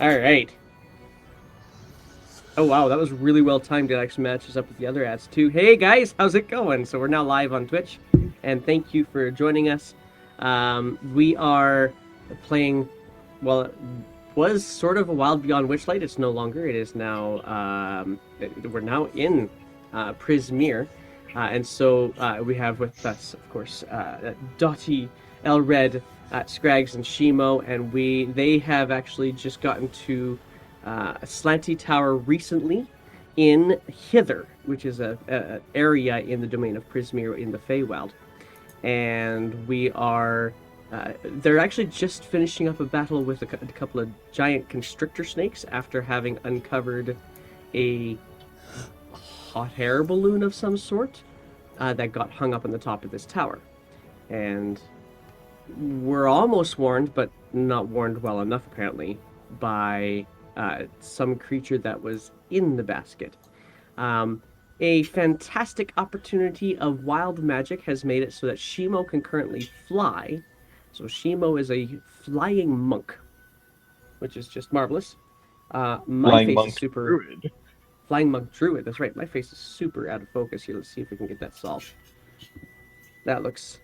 All right. Oh, wow, that was really well timed. It actually matches up with the other ads, too. Hey, guys, how's it going? So we're now live on Twitch, and thank you for joining us. We are playing, well, it was sort of a Wild Beyond Witchlight. It's no longer. It is now, we're now in Prismere. And so we have with us, of course, Dottie, Elred, Scrags, and Shimo, and they have actually just gotten to Slanty Tower recently in Hither, which is a area in the domain of Prismere in the Feywild. And we are... they're actually just finishing up a battle with a couple of giant constrictor snakes after having uncovered a hot air balloon of some sort that got hung up on the top of this tower. And we're almost warned, but not warned well enough apparently, by some creature that was in the basket. A fantastic opportunity of wild magic has made it so that Shimo can currently fly. So Shimo is a flying monk, which is just marvelous. My Flying face monk is super... druid. Flying monk druid, that's right. My face is super out of focus here. Let's see if we can get that solved. That looks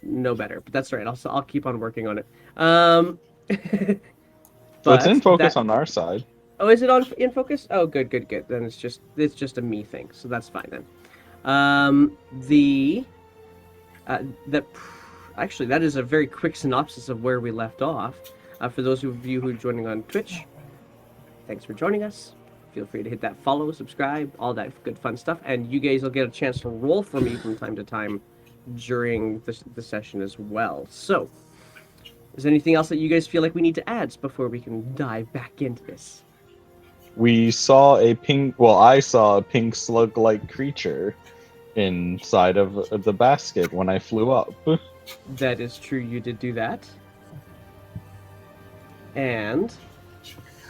no better, but that's all right. I'll keep on working on it. So it's in But focus that... on our side. Oh, is it in focus? Oh, good. Then it's just a me thing, so that's fine then. Actually, that is a very quick synopsis of where we left off. For those of you who are joining on Twitch, thanks for joining us. Feel free to hit that follow, subscribe, all that good fun stuff, and you guys will get a chance to roll for me from time to time during the session as well. So, is there anything else that you guys feel like we need to add before we can dive back into this? We saw a pink. Well, I saw a pink slug-like creature inside of the basket when I flew up. That is true, you did do that. And,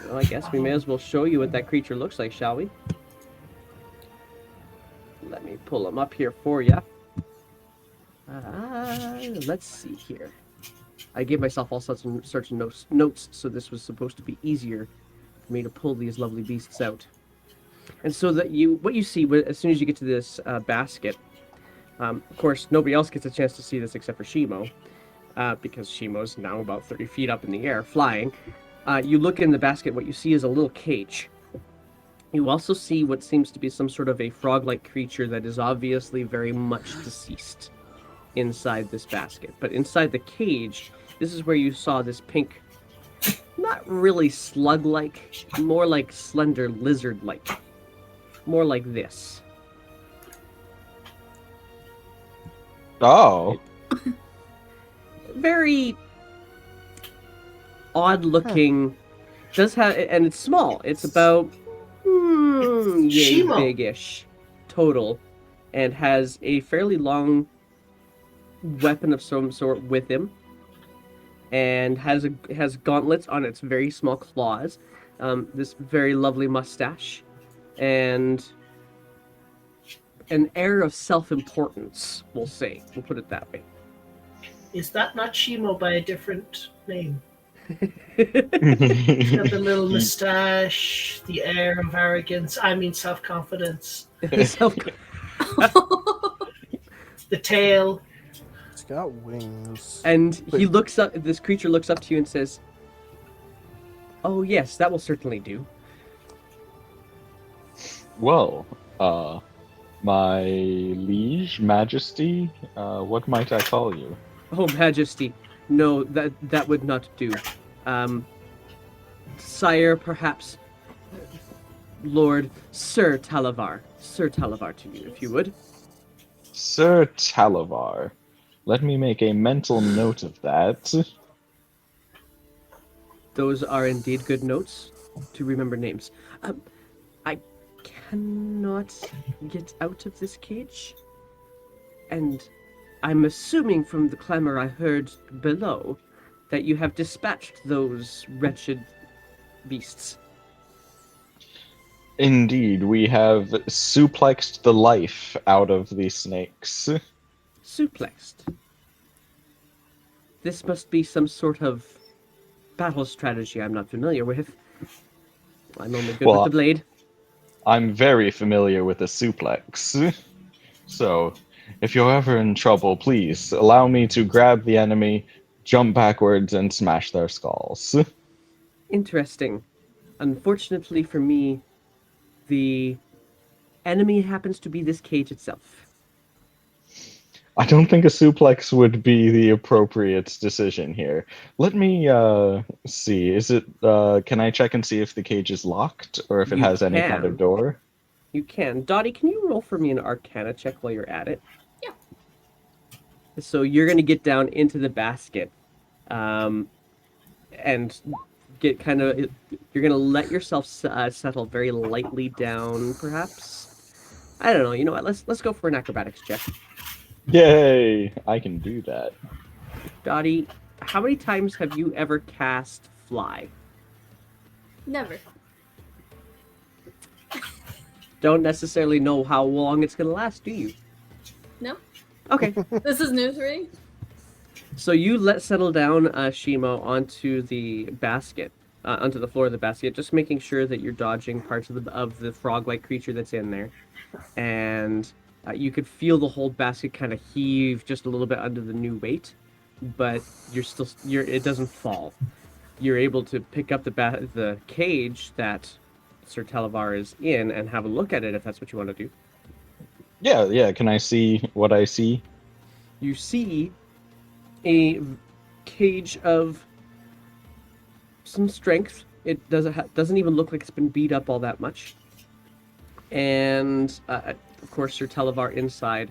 well, I guess we may as well show you what that creature looks like, shall we? Let me pull him up here for you. Let's see here. I gave myself all sorts of notes, so this was supposed to be easier for me to pull these lovely beasts out. And so that what you see as soon as you get to this basket, of course, nobody else gets a chance to see this except for Shimo, because Shimo's now about 30 feet up in the air, flying. You look in the basket, what you see is a little cage. You also see what seems to be some sort of a frog-like creature that is obviously very much deceased inside this basket. But inside the cage, this is where you saw this pink, not really slug-like, more like slender lizard-like. More like this. Oh. Very odd-looking. Does have, and it's small. It's about yay big-ish total, and has a fairly long weapon of some sort with him, and has gauntlets on its very small claws. This very lovely mustache, and an air of self-importance. We'll say. We'll put it that way. Is that not Shimo by a different name? He's got the little mustache, the air of arrogance, self-confidence. The tail. It's got wings. And he looks up, this creature looks up to you and says, "Oh yes, that will certainly do." Well, my liege, majesty, what might I call you? Oh, Majesty, no, that would not do. Sire, perhaps, Lord, Sir Talavar to you, if you would. Sir Talavar. Let me make a mental note of that. Those are indeed good notes to remember names. I cannot get out of this cage, and I'm assuming from the clamor I heard below that you have dispatched those wretched beasts. Indeed, we have suplexed the life out of the snakes. Suplexed. This must be some sort of battle strategy I'm not familiar with. I'm only good Well, with the blade. I'm very familiar with a suplex. So, if you're ever in trouble, please allow me to grab the enemy, jump backwards, and smash their skulls. Interesting. Unfortunately for me, the enemy happens to be this cage itself. I don't think a suplex would be the appropriate decision here. Let me see. Is it? Can I check and see if the cage is locked or if it You has any kind of can. door? You can. Dottie, can you roll for me an Arcana check while you're at it? Yeah. So you're going to get down into the basket, and get kind of. You're going to let yourself settle very lightly down, perhaps. I don't know. You know what? Let's go for an acrobatics check. Yay! I can do that. Dottie, how many times have you ever cast fly? Never. Don't necessarily know how long it's going to last, do you? No. Okay. This is new to me. So you settle down Shimo onto the basket, onto the floor of the basket, just making sure that you're dodging parts of the frog-like creature that's in there, and you could feel the whole basket kind of heave just a little bit under the new weight, but it doesn't fall. You're able to pick up the cage that Sir Televar is in and have a look at it if that's what you want to do. Yeah. Can I see what I see? You see a cage of some strength. It doesn't even look like it's been beat up all that much. And of course, Sir Televar inside,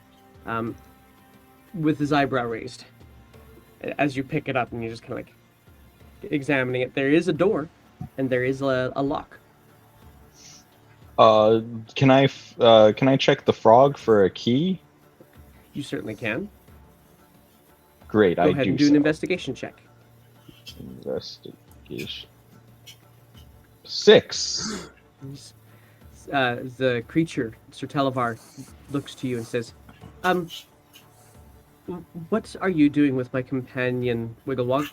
with his eyebrow raised, as you pick it up and you're just kind of like examining it. There is a door, and there is a lock. Can I check the frog for a key? You certainly can. Great, Go I ahead do and do so. an investigation check. Investigation. 6. The creature, Sir Televar, looks to you and says, what are you doing with my companion, Wigglewog?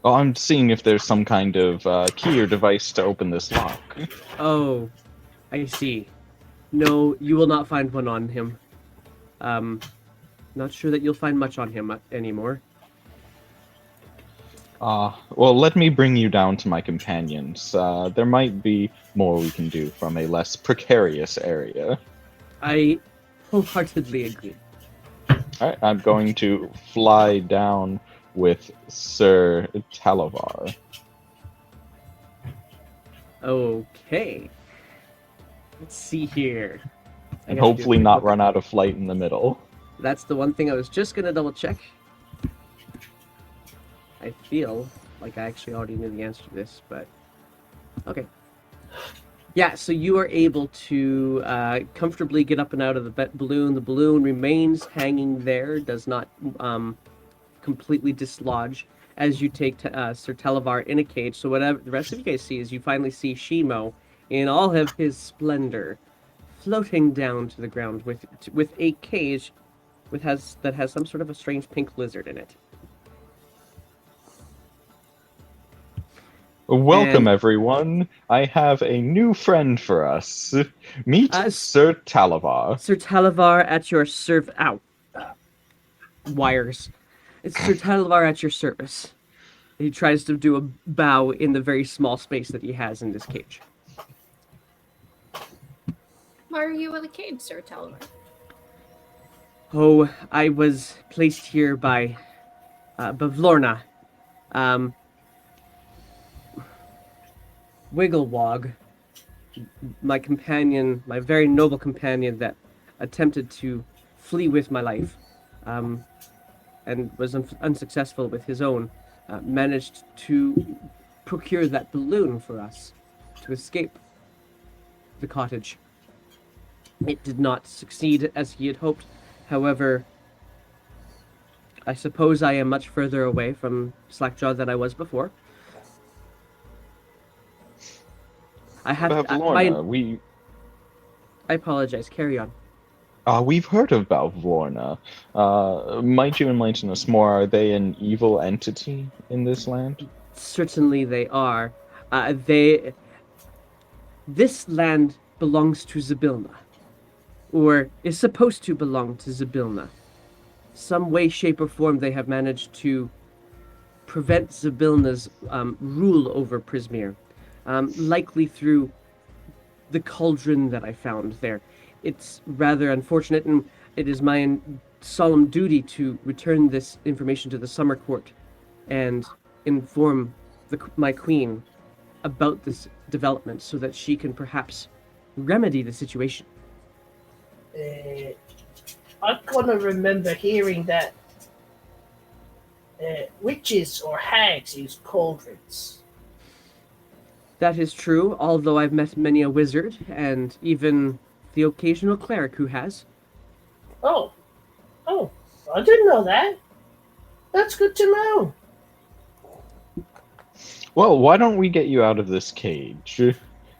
Oh, I'm seeing if there's some kind of key or device to open this lock. Oh, I see. No, you will not find one on him. Not sure that you'll find much on him anymore. Well, let me bring you down to my companions. There might be more we can do from a less precarious area. I wholeheartedly agree. Alright, I'm going to fly down with Sir Talavar. Okay. Let's see here. I And gotta do a hopefully quick not look. run out of flight in the middle. That's the one thing I was just gonna double check. I feel like I actually already knew the answer to this, but okay. Yeah, so you are able to comfortably get up and out of the balloon. The balloon remains hanging there, does not completely dislodge as you take Sir Televar in a cage. So whatever the rest of you guys see is you finally see Shimo in all of his splendor, floating down to the ground with a cage that has some sort of a strange pink lizard in it. Welcome, And- everyone. I have a new friend for us. Meet Sir Talavar. Sir Televar at your wires. It's Sir Televar at your service. He tries to do a bow in the very small space that he has in this cage. Why are you in a cage, Sir Televar? Oh, I was placed here by Bavlorna. Wigglewog, my companion, my very noble companion that attempted to flee with my life, and was unsuccessful with his own, managed to procure that balloon for us to escape the cottage. It did not succeed as he had hoped. However, I suppose I am much further away from Slackjaw than I was before. I have Bavlorna, I apologize. Carry on. we've heard of Bavlorna. Might you enlighten us more? Are they an evil entity in this land? Certainly they are. This land belongs to Zybilna, or is supposed to belong to Zybilna. Some way, shape, or form they have managed to prevent Zybilna's rule over Prismir, likely through the cauldron that I found there. It's rather unfortunate, and it is my solemn duty to return this information to the Summer Court and inform my queen about this development so that she can perhaps remedy the situation. I'm gonna remember hearing that witches or hags use cauldrons. That is true, although I've met many a wizard and even the occasional cleric who has. Oh, I didn't know that. That's good to know. Well, why don't we get you out of this cage?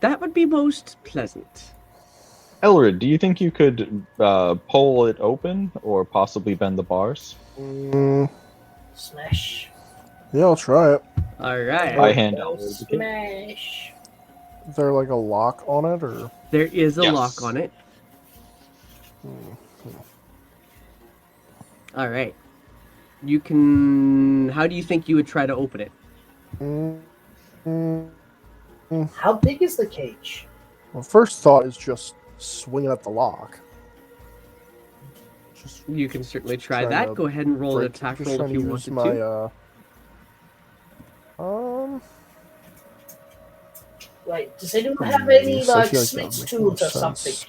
That would be most pleasant. Elrid, do you think you could pull it open or possibly bend the bars? Smash. Yeah, I'll try it. All right. I hand Elrid the key. Smash. Is there like a lock on it, or? There is a Yes. lock on it. All right. You can. How do you think you would try to open it? How big is the cage? Well, first thought is just swinging at the lock. Just You can certainly try Trying that. to Go ahead and roll an break- attack just roll trying if you to use wanted my, to. Like, does anyone have any so I like feel like that would smith's make tools more or something? sense.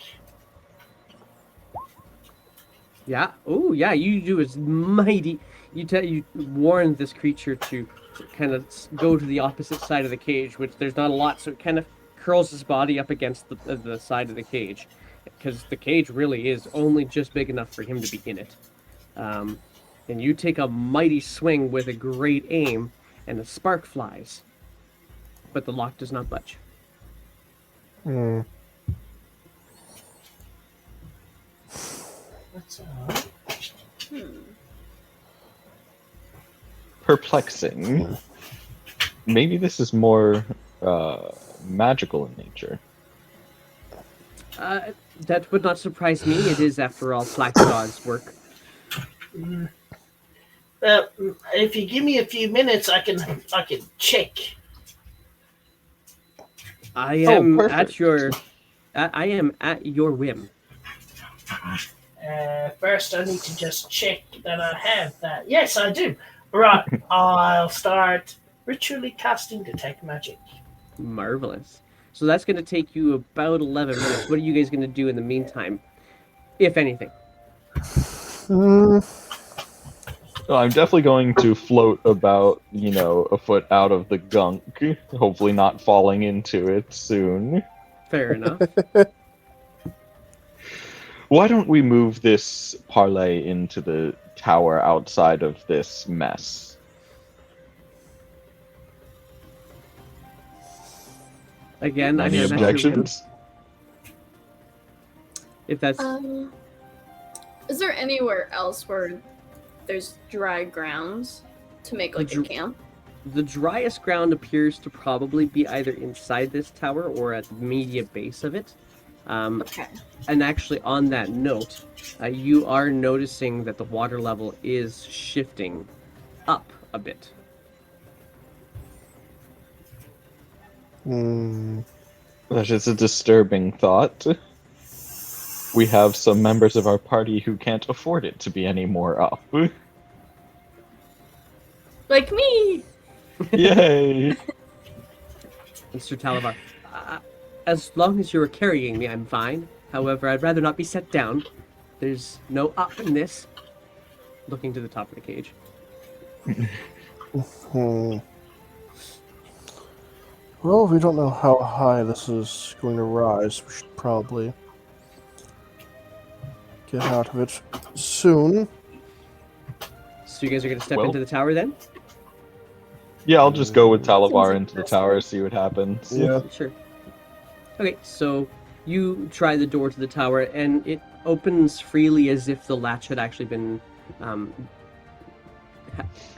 Yeah. Oh, yeah. You do as mighty. You warn this creature to kind of go to the opposite side of the cage, which there's not a lot, so it kind of curls his body up against the side of the cage, because the cage really is only just big enough for him to be in it. And you take a mighty swing with a great aim, and a spark flies, but the lock does not budge. Hmm. What's Perplexing. Maybe this is more magical in nature. That would not surprise me. It is, after all, Flaxdaw's work. If you give me a few minutes, I can check. I am perfect. I am at your whim. First, I need to just check that I have that. Yes, I do. Right, I'll start ritually casting Detect Magic. Marvelous. So that's going to take you about 11 minutes. What are you guys going to do in the meantime, if anything? Well, I'm definitely going to float about, a foot out of the gunk, hopefully not falling into it soon. Fair enough. Why don't we move this parlay into the tower outside of this mess? Again, Any I am at your whim. objections? If that's Is there anywhere else where there's dry grounds to make like a camp? the driest ground appears to probably be either inside this tower or at the media base of it. Okay. And actually, on that note, you are noticing that the water level is shifting up a bit. That is a disturbing thought. We have some members of our party who can't afford it to be any more up. Like me! Yay! Mr. Talavar, as long as you're carrying me, I'm fine. However, I'd rather not be set down. There's no up in this. Looking to the top of the cage. Well, we don't know how high this is going to rise. We should probably get out of it soon. So you guys are going to step Well- into the tower then? Yeah, I'll just go with Talavar Seems into the like tower, see what happens. Yeah. Sure. Okay, so you try the door to the tower, and it opens freely as if the latch had actually been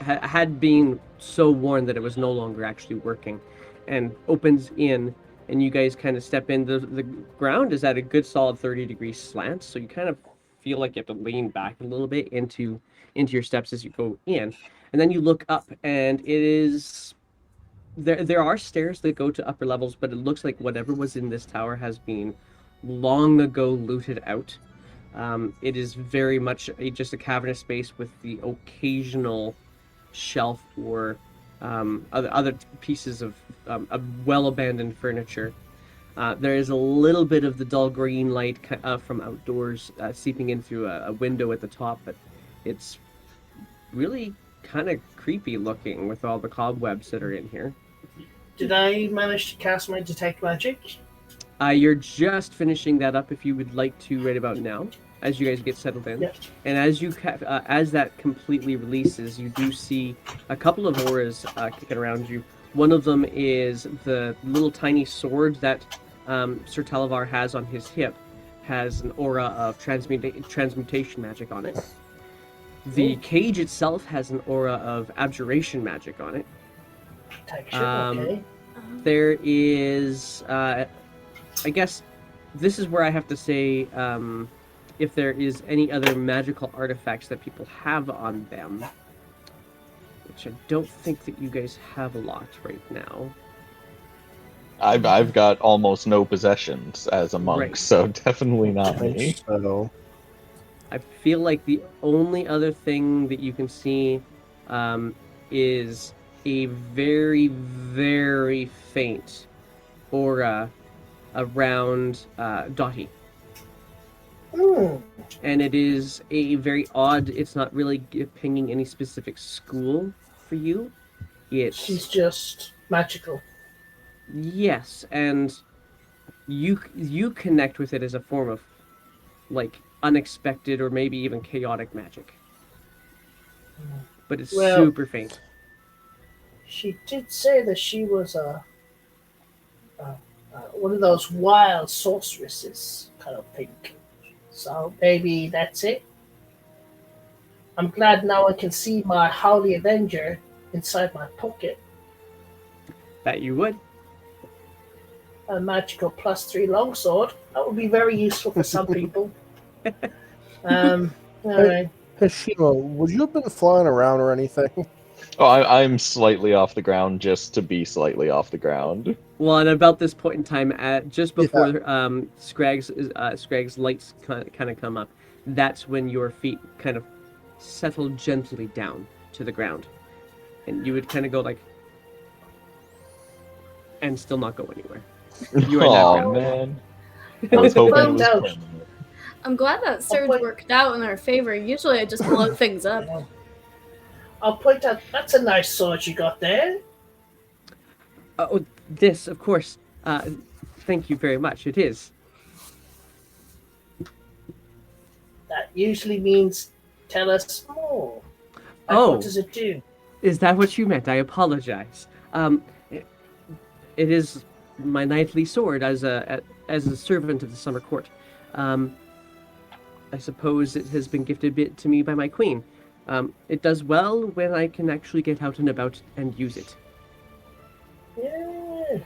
had been so worn that it was no longer actually working, and opens in, and you guys kind of step in. The ground is at a good solid 30-degree slant, so you kind of feel like you have to lean back a little bit into your steps as you go in, and then you look up, and it is there are stairs that go to upper levels, but it looks like whatever was in this tower has been long ago looted out. It is very much just a cavernous space with the occasional shelf or other pieces of well-abandoned furniture. There is a little bit of the dull green light from outdoors seeping in through a window at the top, but it's really kind of creepy looking with all the cobwebs that are in here. Did I manage to cast my detect magic? You're just finishing that up if you would like to right about now, as you guys get settled in. Yep. And as that completely releases, you do see a couple of auras kicking around you. One of them is the little tiny sword that Sir Talavar has on his hip, has an aura of transmutation magic on it. The cage itself has an aura of abjuration magic on it. Protection, okay. There is, I guess, this is where I have to say, if there is any other magical artifacts that people have on them, which I don't think that you guys have a lot right now. I've got almost no possessions as a monk, Right. so definitely not I me. think so. I feel like the only other thing that you can see is a very, very faint aura around Dottie. And it is a very odd, it's not really pinging any specific school for you. She's just magical. Yes, and you connect with it as a form of like unexpected or maybe even chaotic magic. But it's super faint. She did say that she was one of those wild sorceresses, kind of pink. So maybe that's it. I'm glad now I can see my Holy Avenger inside my pocket. That you would. A magical +3 longsword. That would be very useful for some people. All right. Hey, Shima, would you have been flying around or anything? Oh, I'm slightly off the ground just to be slightly off the ground. Well, and about this point in time, just before Scragg's lights kind of come up, that's when your feet kind of settle gently down to the ground, and you would kind of go like, and still not go anywhere. You are now Oh grounded. man, I was hoping it was Well, permanent. I'm glad that surge worked out in our favor. Usually I just blow things up. I'll point out, that's a nice sword you got there. Oh, this, of course. Thank you very much. It is. That usually means tell us more. Like, Oh. what does it do? Is that what you meant? I apologize. It is my knightly sword as a servant of the summer court. I suppose it has been gifted to me by my queen. It does well when I can actually get out and about and use it. Yeah,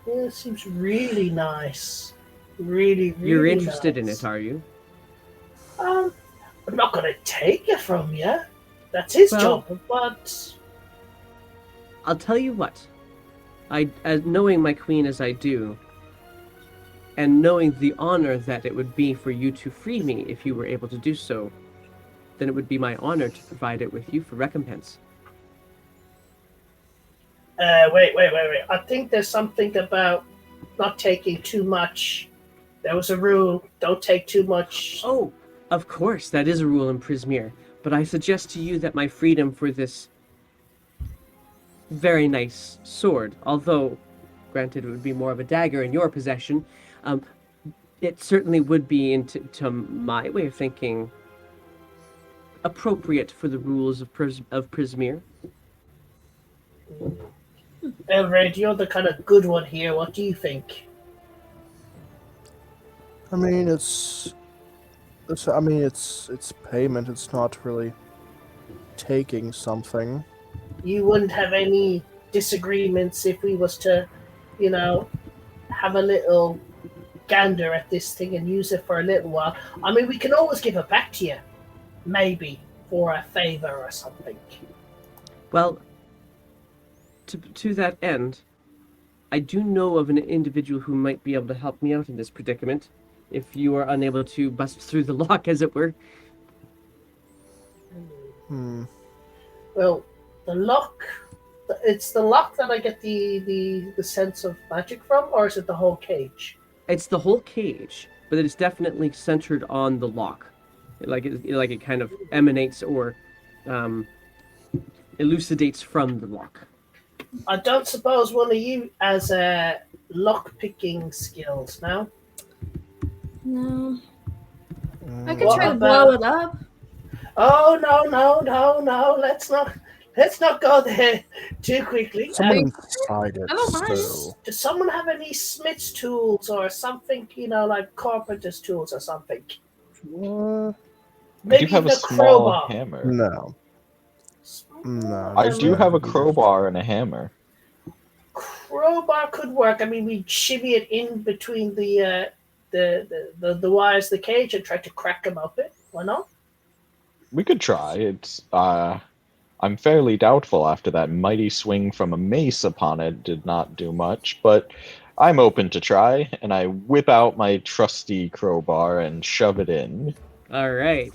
it seems really nice. Really, really You're interested in nice. it, are you? I'm not going to take it from you. That's his Well- job, but... I'll tell you what. As knowing my queen as I do, and knowing the honor that it would be for you to free me if you were able to do so, then it would be my honor to provide it with you for recompense. Wait. I think there's something about not taking too much. There was a rule, don't take too much. Oh, of course, that is a rule in Prismere, but I suggest to you that my freedom for this very nice sword, although, granted, it would be more of a dagger in your possession, it certainly would be, to my way of thinking, appropriate for the rules of Prismere. Elred, you're the kind of good one here. What do you think? I mean, it's payment. It's not really taking something. You wouldn't have any disagreements if we was to, have a little gander at this thing and use it for a little while. I mean, we can always give it back to you, maybe for a favor or something. Well, to that end, I do know of an individual who might be able to help me out in this predicament, if you are unable to bust through the lock, as it were. Well, the lock. It's the lock that I get the sense of magic from, or is it the whole cage? It's the whole cage, but it's definitely centered on the lock. Like it kind of emanates or elucidates from the lock. I don't suppose one of you has lock picking skills now. No. I could What try to about- blow it up. Oh no! Let's not go there too quickly. Someone inside it. I don't mind. So. Does someone have any smith's tools or something? Like carpenter's tools or something? Uh, I Maybe do have a the small crowbar. hammer. no. No. I just do not have a either. crowbar and a hammer. Crowbar could work. I mean, we shimmy it in between the wires, of the cage, and try to crack them open. Why not? We could try. It's I'm fairly doubtful after that mighty swing from a mace upon it did not do much, but I'm open to try, and I whip out my trusty crowbar and shove it in. All right.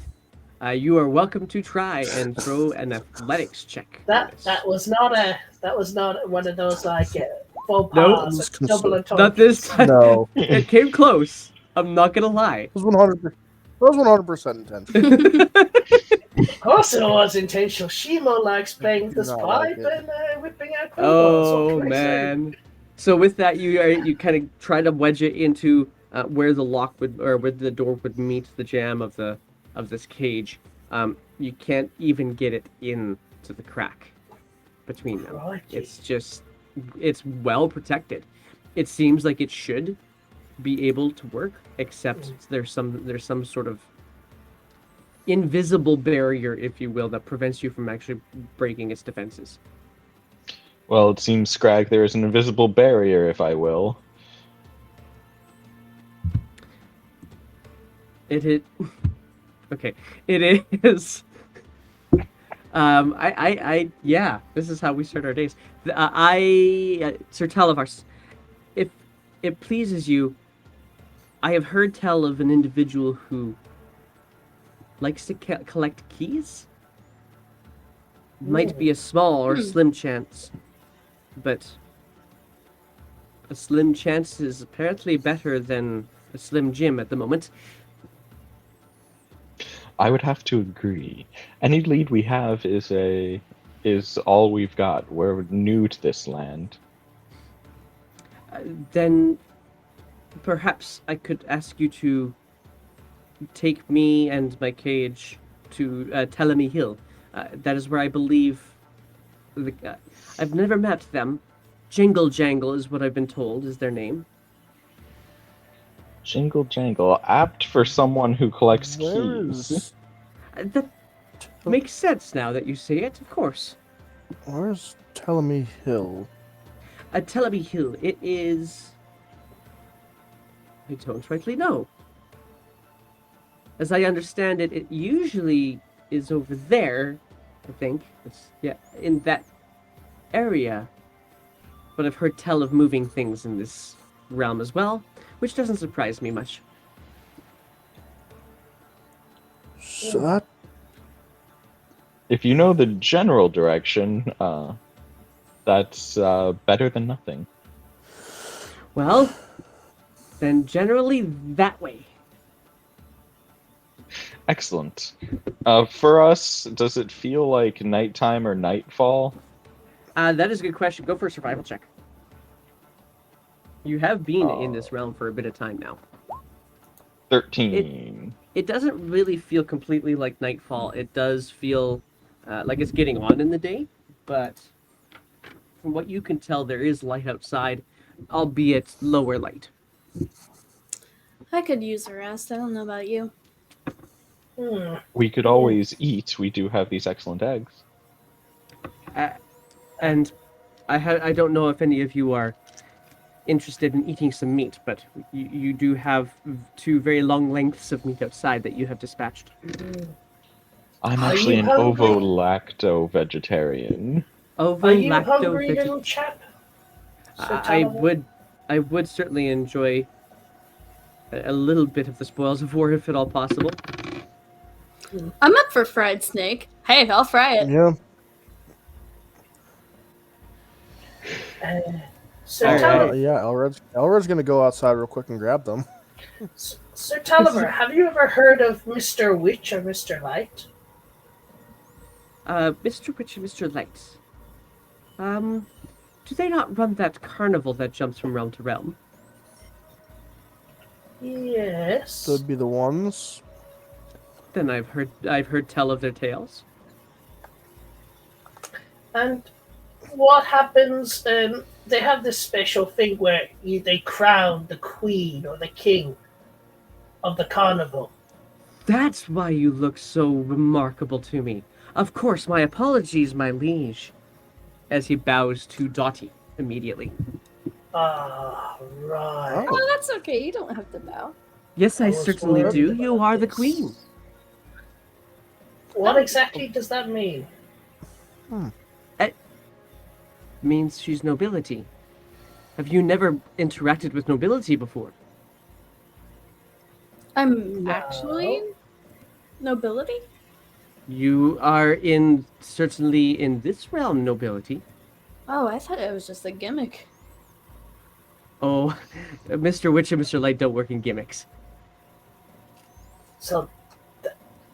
You are welcome to try and throw an athletics check. That was not one of those like faux Nope. pas, or double entendres. Not this time. No. It came close. I'm not gonna lie. It was 100%. That was 100% intentional. Of course, it was intentional. Shimo likes playing with this Not pipe like it. and whipping out crowbars. Oh What can I say? man! So with that, you kind of try to wedge it into where the lock would, or where the door would meet the jamb of this cage. You can't even get it into the crack between them. Crikey. It's well protected. It seems like it should be able to work, except there's some sort of invisible barrier, if you will, that prevents you from actually breaking its defenses. Well, it seems, Scrag, there is an invisible barrier, if I will. Okay, it is. Yeah, this is how we start our days. Sir Talivars, if it pleases you, I have heard tell of an individual who likes to collect keys. Might be a small or slim chance, but a slim chance is apparently better than a slim Jim at the moment. I would have to agree. Any lead we have is all we've got. We're new to this land. Then perhaps I could ask you to take me and my cage to Telemy Hill. That is where I believe I've never met them. Jingle Jangle is what I've been told is their name. Jingle jangle, apt for someone who collects Where keys. is, That makes sense now that you say it, of course. where's Telemy Hill? Telemy Hill, it is... I don't rightly know. As I understand it, it usually is over there, I think. It's, yeah, in that area. But I've heard tell of moving things in this realm as well, which doesn't surprise me much. So that If you know the general direction, that's better than nothing. Well, then generally that way. Excellent. For us, does it feel like nighttime or nightfall? That is a good question. Go for a survival check. You have been in this realm for a bit of time now. 13. It doesn't really feel completely like nightfall. It does feel like it's getting on in the day, but from what you can tell, there is light outside, albeit lower light. I could use a rest. I don't know about you. We could always eat. We do have these excellent eggs. And I don't know if any of you are interested in eating some meat, but you do have 2 very long lengths of meat outside that you have dispatched. I'm Are actually you an hungry? ovo-lacto vegetarian. Are you Ovo-lacto hungry, little chap? Sir Talbot? I would certainly enjoy a little bit of the spoils of war if at all possible. I'm up for fried snake. Hey, I'll fry it. Yeah. Sir Alright. Talbot, Yeah, Elred's gonna go outside real quick and grab them. Sir Talbot, have you ever heard of Mr. Witch or Mr. Light? Mr. Witch and Mr. Light. Do they not run that carnival that jumps from realm to realm? Yes. They'd be the ones. Then I've heard tell of their tales. And what happens? They have this special thing where they crown the queen or the king of the carnival. That's why you look so remarkable to me. Of course, my apologies, my liege. As he bows to Dottie immediately. Ah, right. Oh, that's okay. You don't have to bow. Yes, I I was certainly worried do. about You are the this. queen. What exactly does that mean? Means she's nobility. Have you never interacted with nobility before? I'm No. actually nobility? You are certainly in this realm nobility. Oh, I thought it was just a gimmick. Oh, Mr. Witch and Mr. Light don't work in gimmicks. So,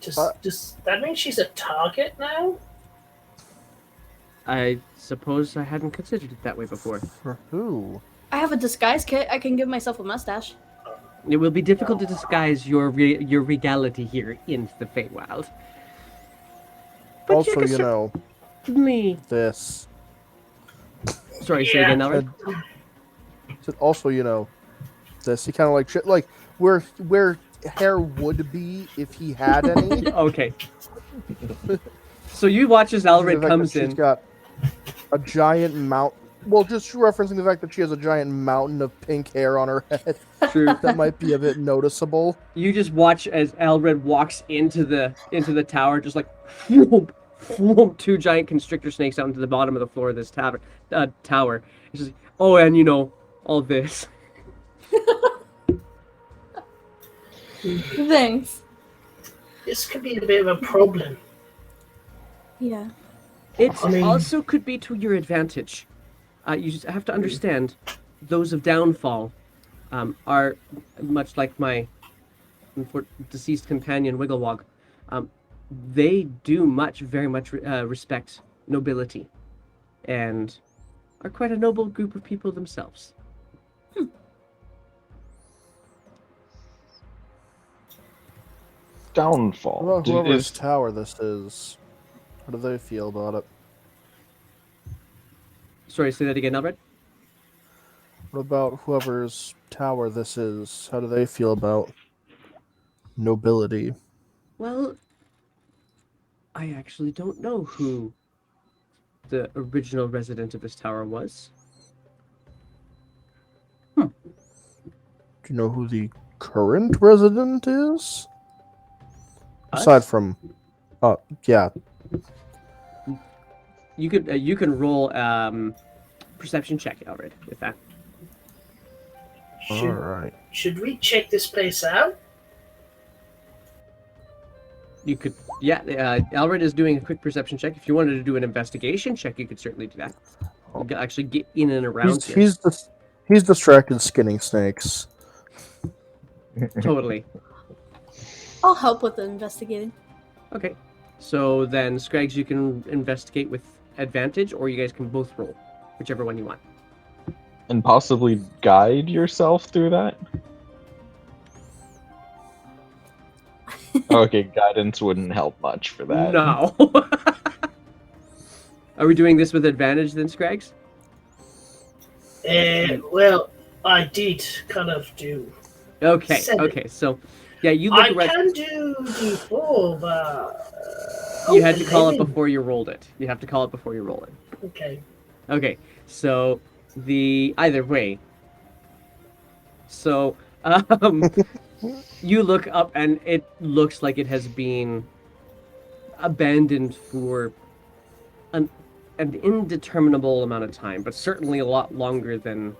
does that mean she's a target now? I suppose I hadn't considered it that way before. For who? I have a disguise kit. I can give myself a mustache. It will be difficult to disguise your regality here in the Feywild. But Also, can you know, certainly... this. Sorry, say again, Elric. Also, you know, this. He kind of like shit, like where hair would be if he had any. Okay. So you watch as The Elric fact comes that in. She's got a giant mount. Well, just referencing the fact that she has a giant mountain of pink hair on her head. True. That might be a bit noticeable. You just watch as Elred walks into the tower, just like whoop, whoop, 2 giant constrictor snakes out into the bottom of the floor of this tower. It's just like, oh, and you know all this. Thanks. This could be a bit of a problem. Yeah. It I mean- also could be to your advantage. You just have to understand, those of Downfall are much like my deceased companion Wigglewog. They do very much respect nobility, and are quite a noble group of people themselves. Downfall. Well, whoever's Is- tower this is, how do they feel about it? Sorry, say that again, Albert. What about whoever's tower this is? How do they feel about nobility? Well, I actually don't know who the original resident of this tower was. Do you know who the current resident is? Aside Us? from, yeah, You can roll perception check, Alred, with that. Should, alright. should we check this place out? You could, yeah. Alred is doing a quick perception check. If you wanted to do an investigation check, you could certainly do that. You could actually get in and around here. He's distracted skinning snakes. Totally. I'll help with the investigating. Okay. So then, Scrags, you can investigate with advantage, or you guys can both roll, whichever one you want. and possibly guide yourself through that? Okay, guidance wouldn't help much for that. No. Are we doing this with advantage then, Scrags? Well, I did kind of do. Okay. Seven. Okay. So, Yeah, you I look right. can do D4, but You had to call it 11. before you rolled it. You have to call it before you roll it. Okay. Okay, so either way. So you look up and it looks like it has been abandoned for an indeterminable amount of time, but certainly a lot longer than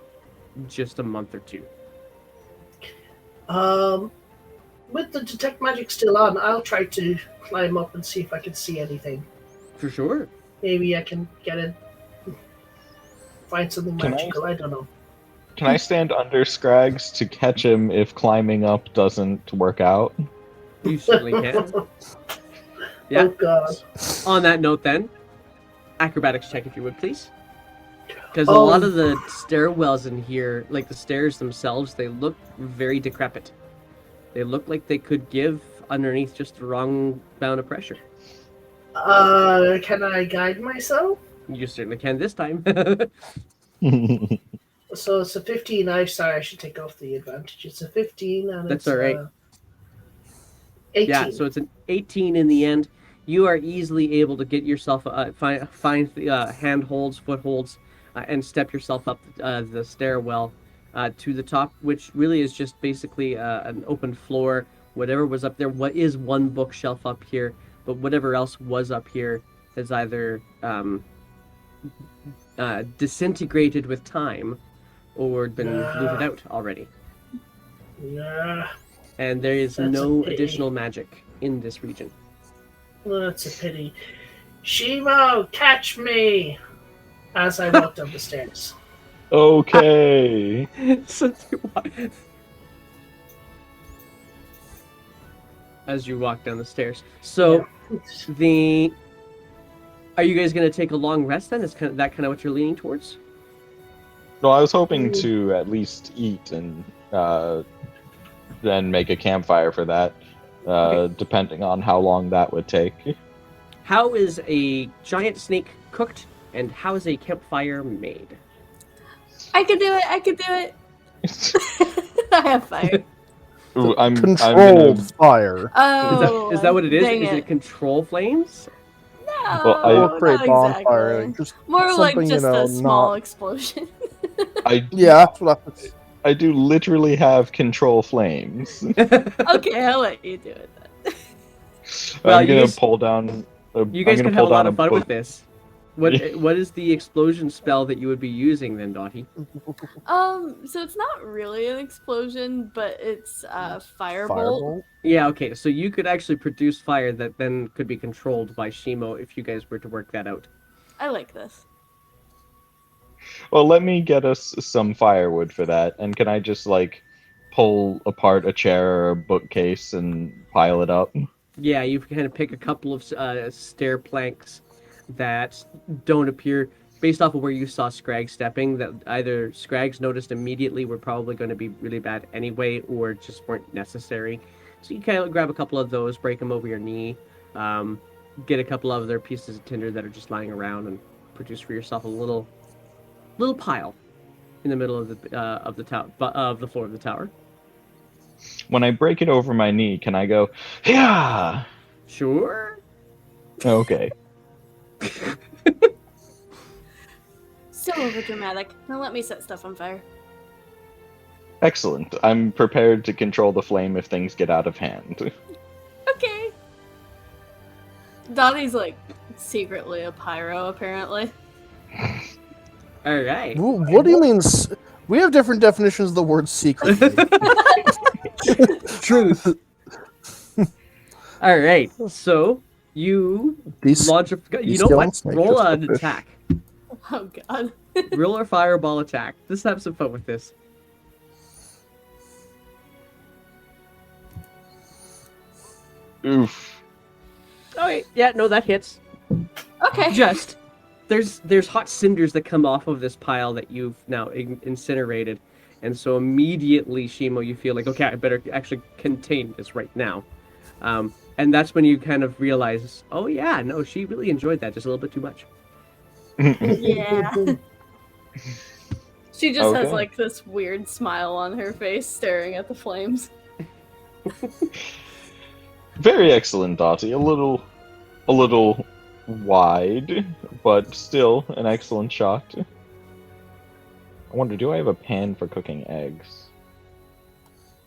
just a month or two. With the detect magic still on, I'll try to climb up and see if I can see anything. For sure. Maybe I can get it, find something Can magical. I don't know. Can I stand under Scrags to catch him if climbing up doesn't work out? You certainly can. Yeah. Oh God. On that note, then, acrobatics check if you would, please. Because a Oh. lot of the stairwells in here, like the stairs themselves, they look very decrepit. They look like they could give underneath just the wrong amount of pressure. Can I guide myself? You certainly can this time. So it's a 15. I'm sorry, I should take off the advantage. It's a 15, and That's it's all right. 18. Yeah, so it's an 18 in the end. You are easily able to get yourself find the handholds, footholds, and step yourself up the stairwell to the top, which really is just basically an open floor. Whatever was up there, what is one bookshelf up here, but whatever else was up here has either disintegrated with time or been looted out already. Yeah, And there is That's no a pity. additional magic in this region. well, that's a pity. Shimo, catch me! As I walk down the stairs. Okay. As you walk down the stairs. So are you guys going to take a long rest then? Is that kind of what you're leaning towards? No, I was hoping to at least eat and then make a campfire for that, Okay. depending on how long that would take. How is a giant snake cooked, and how is a campfire made? I could do it. I could do it. I have fire. Ooh, I'm Controlled gonna, fire. Oh, Is that what it is? dang Is it control flames? No, Well, I- Or create not bonfire. exactly. Just More like something, just you know, a small not- explosion. Yeah, that's what I was. I do literally have control flames. Okay, I'll let you do it then. Well, I'm you gonna guys- pull down. You guys I'm can gonna have a pull lot down of fun book. with this. What is the explosion spell that you would be using then, Dottie? So it's not really an explosion, but it's firebolt. Firebolt. Yeah, okay, so you could actually produce fire that then could be controlled by Shimo if you guys were to work that out. I like this. Well, let me get us some firewood for that, and can I just like pull apart a chair or a bookcase and pile it up? Yeah, you kind of pick a couple of stair planks that don't appear, based off of where you saw Scrag stepping, that either Scrags noticed immediately were probably going to be really bad anyway, or just weren't necessary. So you kind of grab a couple of those, break them over your knee, get a couple of other pieces of tinder that are just lying around, and produce for yourself a little pile in the middle of the floor of the tower. When I break it over my knee, can I go, yeah? Sure. Okay. So overdramatic. Now let me set stuff on fire. Excellent. I'm prepared to control the flame if things get out of hand. Okay. Dottie's like secretly a pyro, apparently. All right. What do you mean? We have different definitions of the word secret. Truth. All right. So you These launch a. You these know skeleton what? snakes Roll just an a fish. attack. Oh god. Roll a fireball attack. Let's have some fun with this. Oof. Oh wait, yeah, no, that hits. Okay. Just there's hot cinders that come off of this pile that you've now incinerated, and so immediately, Shimo, you feel like, okay, I better actually contain this right now. And that's when you kind of realize, oh yeah, no, she really enjoyed that just a little bit too much. Yeah. She just has Okay. like this weird smile on her face staring at the flames. Very excellent, Dottie. A little wide, but still an excellent shot. I wonder, do I have a pan for cooking eggs?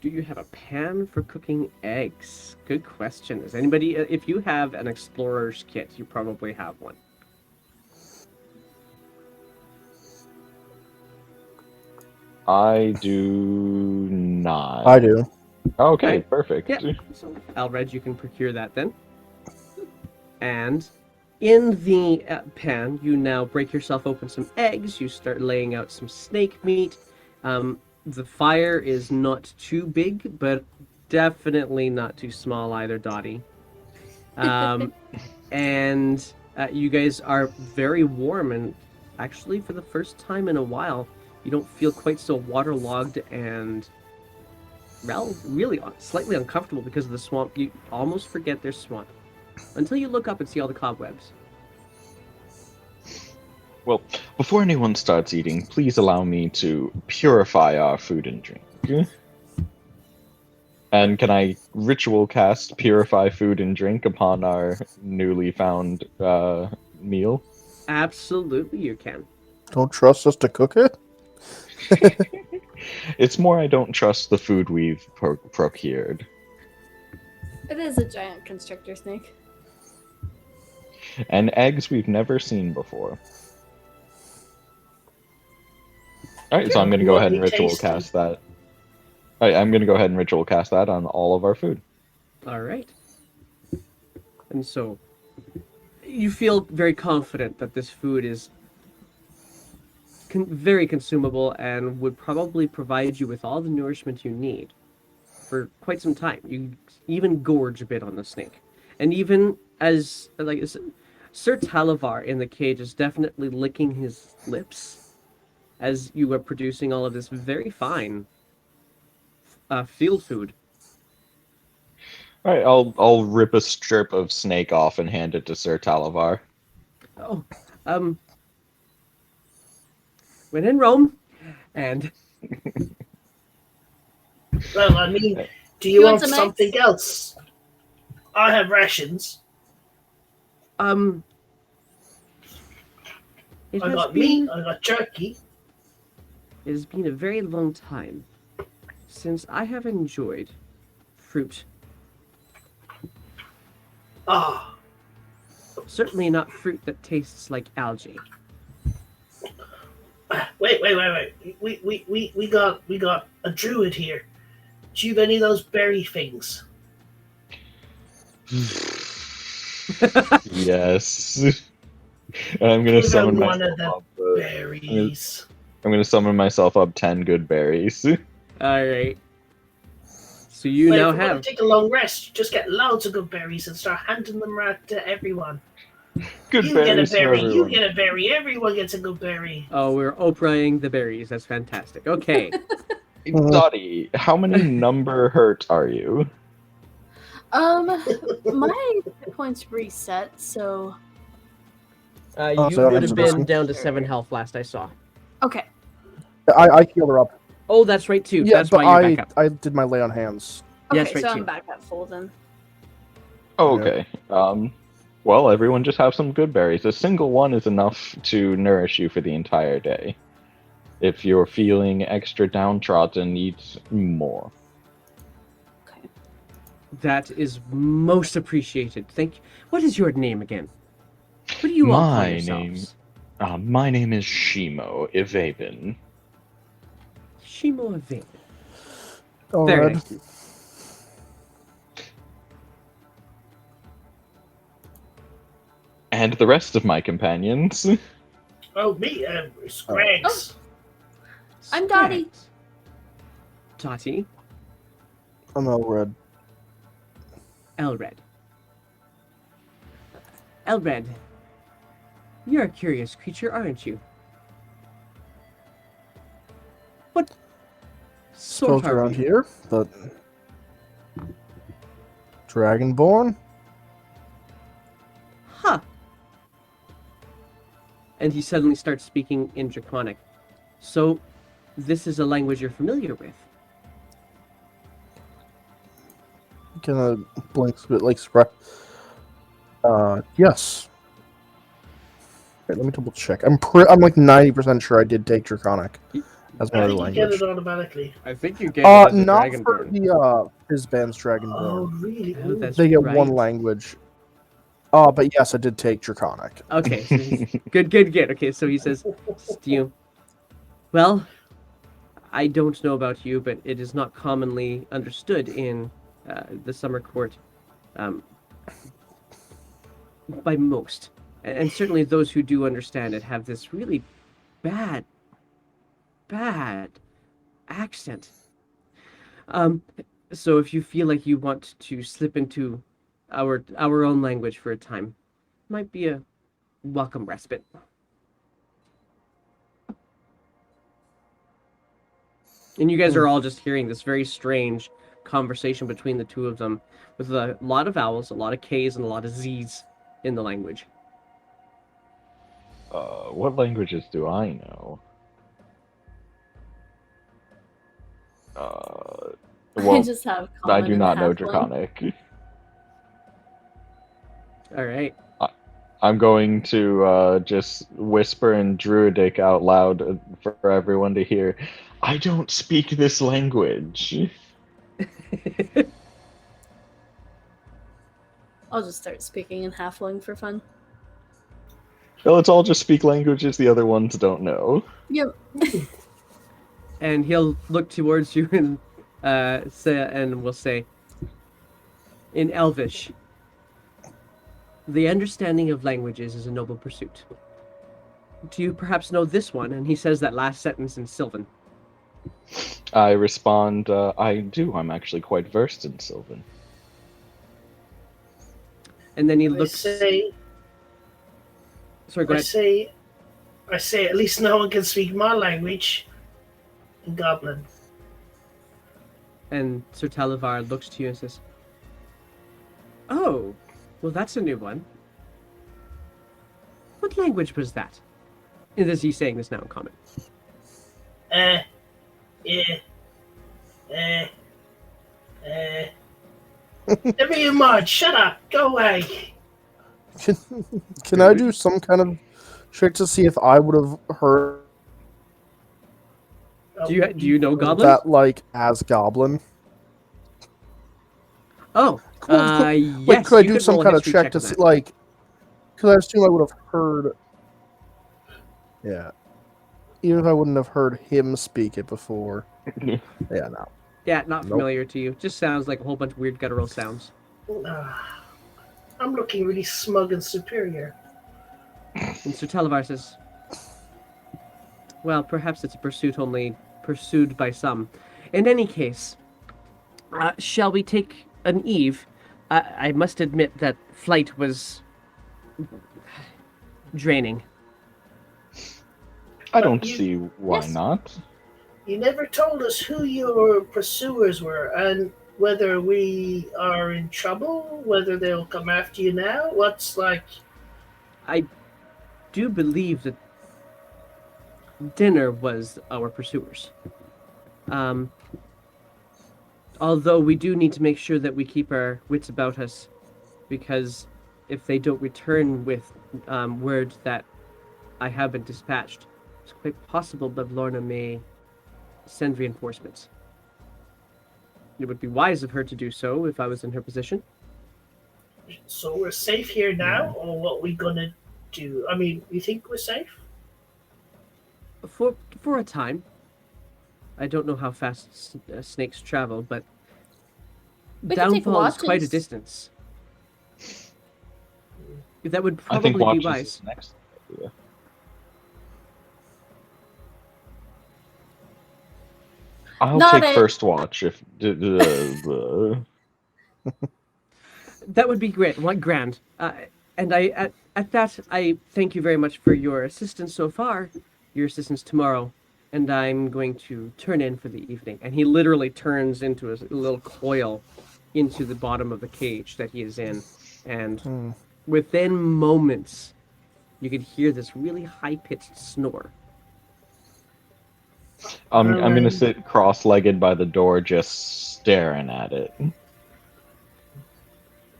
Do you have a pan for cooking eggs? Good question. Is anybody? If you have an explorer's kit, you probably have one. I do not. I do. Okay, Right. perfect. Yeah. So, Alred, you can procure that then. And in the pan, you now break yourself open some eggs. You start laying out some snake meat. The fire is not too big, but definitely not too small either, Dottie. And you guys are very warm, and actually, for the first time in a while, you don't feel quite so waterlogged and really slightly uncomfortable because of the swamp. You almost forget there's swamp until you look up and see all the cobwebs. Well, before anyone starts eating, please allow me to purify our food and drink. And can I ritual cast purify food and drink upon our newly found meal? Absolutely, you can. Don't trust us to cook it? It's more I don't trust the food we've procured. It is a giant constrictor snake. And eggs we've never seen before. Alright, so I'm going to go ahead and ritual cast that. Alright, I'm going to go ahead and ritual cast that on all of our food. All right. And so you feel very confident that this food is very consumable and would probably provide you with all the nourishment you need for quite some time. You even gorge a bit on the snake. And even as, like, Sir Talavar in the cage is definitely licking his lips as you are producing all of this very fine field food. Alright, I'll rip a strip of snake off and hand it to Sir Talavar. Oh, when in Rome, and Well, I mean, do you want something else? I have rations. it I has got been, meat, I got jerky. It has been a very long time since I have enjoyed fruit. Ah, Certainly not fruit that tastes like algae. wait. We got a druid here. Do you have any of those berry things? Yes. And I'm gonna Give summon him one myself of the up. berries. I'm gonna summon myself up 10 good berries. All right. So you Wait, now if we're gonna have take a long rest, just get loads of good berries and start handing them out to everyone. Good You berries get a for berry, you everyone. get a berry, everyone gets a good berry. Oh, we're Oprahing the berries. That's fantastic. Okay. Dottie, how many number hurt are you? My hit points reset, so You so would I'm have been missing. down to 7 health last I saw. okay. I healed her up. Oh, that's right too. Yeah, That's but why you're back up. I did my lay on hands. Okay, Yes, right so too. I'm back at full then. Oh, okay. Well, everyone just have some good berries. A single one is enough to nourish you for the entire day. If you're feeling extra downtrodden, eat more. Okay. That is most appreciated. Thank you. What is your name again? What do you all call My yourselves? My name is Shimo Ivabin. Shimo Avane. Oh, Very Red. nice. And the rest of my companions. Oh, me, Scrags. I'm Dottie. Dottie. I'm all Red. Elred. Elred. You're a curious creature, aren't you? What sort Supposed are around you? here, but Dragonborn? Huh. And he suddenly starts speaking in Draconic. So, this is a language you're familiar with? kind of blinks a bit, like surprise. Yes. Wait, let me double check. I'm like 90% sure I did take Draconic as my I other think you get language. it automatically. I think you gave it as a Not Dragonborn. for the Fizban's Dragonborn. Oh, really? Oh, that's They get right. one language. But yes, I did take Draconic. Okay, so good. Okay, so he says to you, well, I don't know about you, but it is not commonly understood in the summer court by most. And certainly those who do understand it have this really bad accent. So if you feel like you want to slip into our own language for a time, might be a welcome respite. And you guys are all just hearing this very strange conversation between the two of them, with a lot of vowels, a lot of K's, and a lot of Z's in the language. What languages do I know? I Well, just have I common do and not know halfling. Draconic. All right. I'm going to just whisper in Druidic out loud for everyone to hear. I don't speak this language. I'll just start speaking in halfling for fun. Well, let's all just speak languages the other ones don't know. Yep. And he'll look towards you and will say, in Elvish, the understanding of languages is a noble pursuit. Do you perhaps know this one? And he says that last sentence in Sylvan. I respond, I do. I'm actually quite versed in Sylvan. And then he I looks. say, Sorry, go I ahead. say, I say, at least no one can speak my language in Goblin. And Sir Talavar looks to you and says, "Oh, well, that's a new one. What language was that?" And is he saying this now in common? Never you mind. Shut up. Go away. Can I do some kind of check to see if I would have heard Do you know Goblin? that like as Goblin? Oh, Wait, yes. could I you do could some roll a kind of history check to on see, that. like, because I assume I would have heard. Yeah. Even if I wouldn't have heard him speak it before. Yeah, no. Yeah, not Nope. familiar to you. Just sounds like a whole bunch of weird guttural sounds. I'm looking really smug and superior. And Sir Talavar says, well, perhaps it's a pursuit only pursued by some. In any case, shall we take an eve? I must admit that flight was draining. I don't you- see why Yes. not. You never told us who your pursuers were and whether we are in trouble, whether they'll come after you now. What's like. I do believe that dinner was our pursuers. Although we do need to make sure that we keep our wits about us, because if they don't return with word that I have been dispatched, it's quite possible that Lorna may send reinforcements. It would be wise of her to do so if I was in her position. So we're safe here now, or what we gonna do? I mean, you think we're safe? For a time. I don't know how fast snakes travel, but We could take downfall is quite a watches. distance. That would I think probably be watches wise. is next idea. I'll Not take it. first watch if. That would be great. What grand. And at that, I thank you very much for your assistance so far, your assistance tomorrow, and I'm going to turn in for the evening. And he literally turns into a little coil into the bottom of the cage that he is in. And within moments, you could hear this really high-pitched snore. I'm gonna sit cross-legged by the door, just staring at it.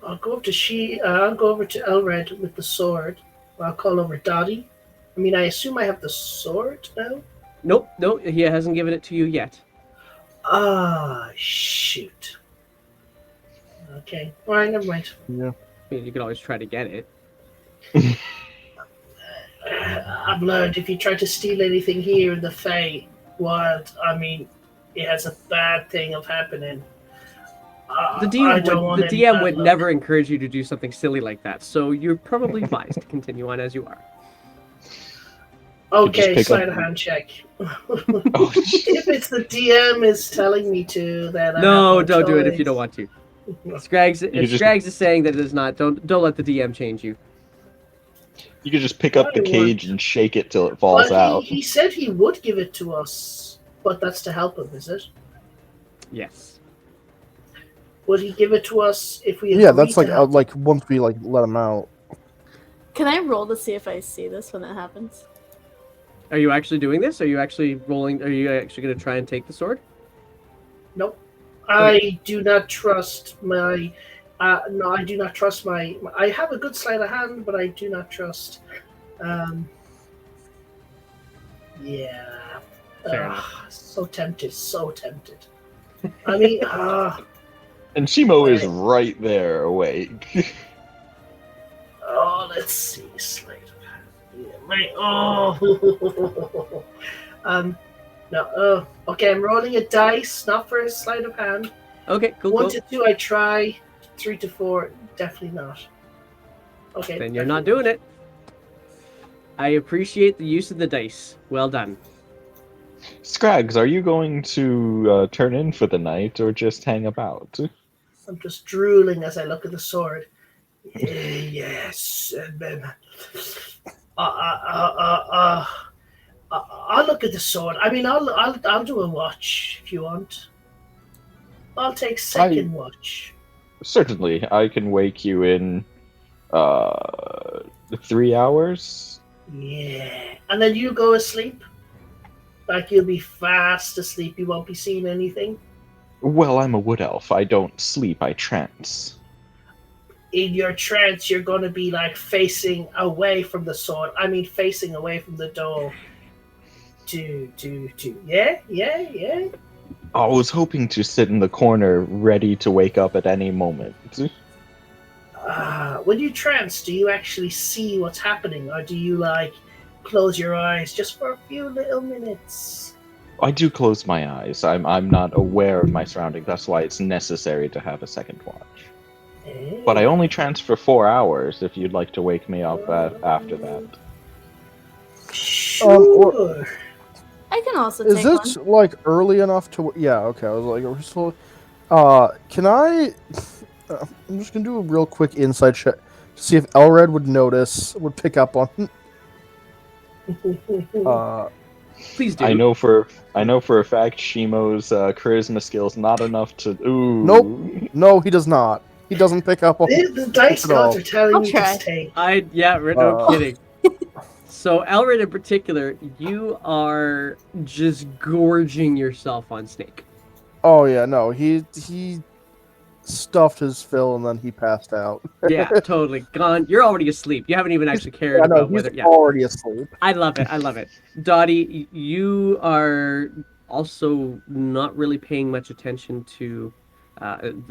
I'll go over to Elred with the sword. I'll call over Dottie. I mean, I assume I have the sword now? Nope, nope, he hasn't given it to you yet. Ah, shoot. Okay. Alright, never mind. Yeah. I mean, you could always try to get it. I've learned if you try to steal anything here in the Fey Wild, I mean, it has a bad thing of happening. The I don't DM want would, the any DM bad would luck. nenever encourage you to do something silly like that, so you're probably wise to continue on as you are. Okay, pick sleight up- of hand check. Oh, If it's the DM is telling me to, then I No, have don't do it if you choice. don't want to. Scrags, You if just- Scrags is saying that it is not, don't let the DM change you. You could just pick up the I cage want- and shake it till it falls But out. he said he would give it to us, but that's to help him, is it? Yes. Would he give it to us if we? Yeah, agree that's to like help? like once we like let him out. Can I roll to see if I see this when it happens? Are you actually doing this? Are you actually rolling? Are you actually going to try and take the sword? Nope. I do not trust my. No, I do not trust my. I have a good sleight of hand, but I do not trust. Yeah. Fair enough. So tempted. So tempted. I mean, And Shimo is Wait. right there awake. oh, let's see. Sleight of hand. Yeah, oh. No. Okay, I'm rolling a dice, not for a sleight of hand. Okay, cool, 1 cool. to 2, I try. 3 to 4, definitely not. Okay. Then you're not doing it. I appreciate the use of the dice. Well done. Scrags, are you going to turn in for the night or just hang about? I'm just drooling as I look at the sword. Yes. And then, I'll look at the sword. I mean, I'll do a watch if you want. I'll take second watch. Certainly, I can wake you in 3 hours. Yeah. And then you go asleep. Like you'll be fast asleep. You won't be seeing anything. Well, I'm a wood elf. I don't sleep, I trance. In your trance, you're going to be like facing away from the sword. I mean, facing away from the door. Yeah. I was hoping to sit in the corner, ready to wake up at any moment. When you trance, do you actually see what's happening, or do you like close your eyes just for a few little minutes? I do close my eyes. I'm not aware of my surroundings. That's why it's necessary to have a second watch. But I only trance for 4 hours. If you'd like to wake me up after that. Sure. I can also Is take this one. like early enough to? Yeah. Okay. I was like, we're still. Can I? I'm just gonna do a real quick insight check to see if Elred would pick up on. Please do. I know for a fact Shimo's charisma skill's not enough to. Ooh. Nope. No, he does not. He doesn't pick up on. The dice At all. gods are telling I'll me try. to stay. No kidding. So, Elred in particular, you are just gorging yourself on Snake. Oh yeah, no, he stuffed his fill and then he passed out. Yeah, totally. Gone. You're already asleep. You haven't even actually cared Yeah, no, about he's whether. Yeah. already asleep. I love it. Dottie, you are also not really paying much attention to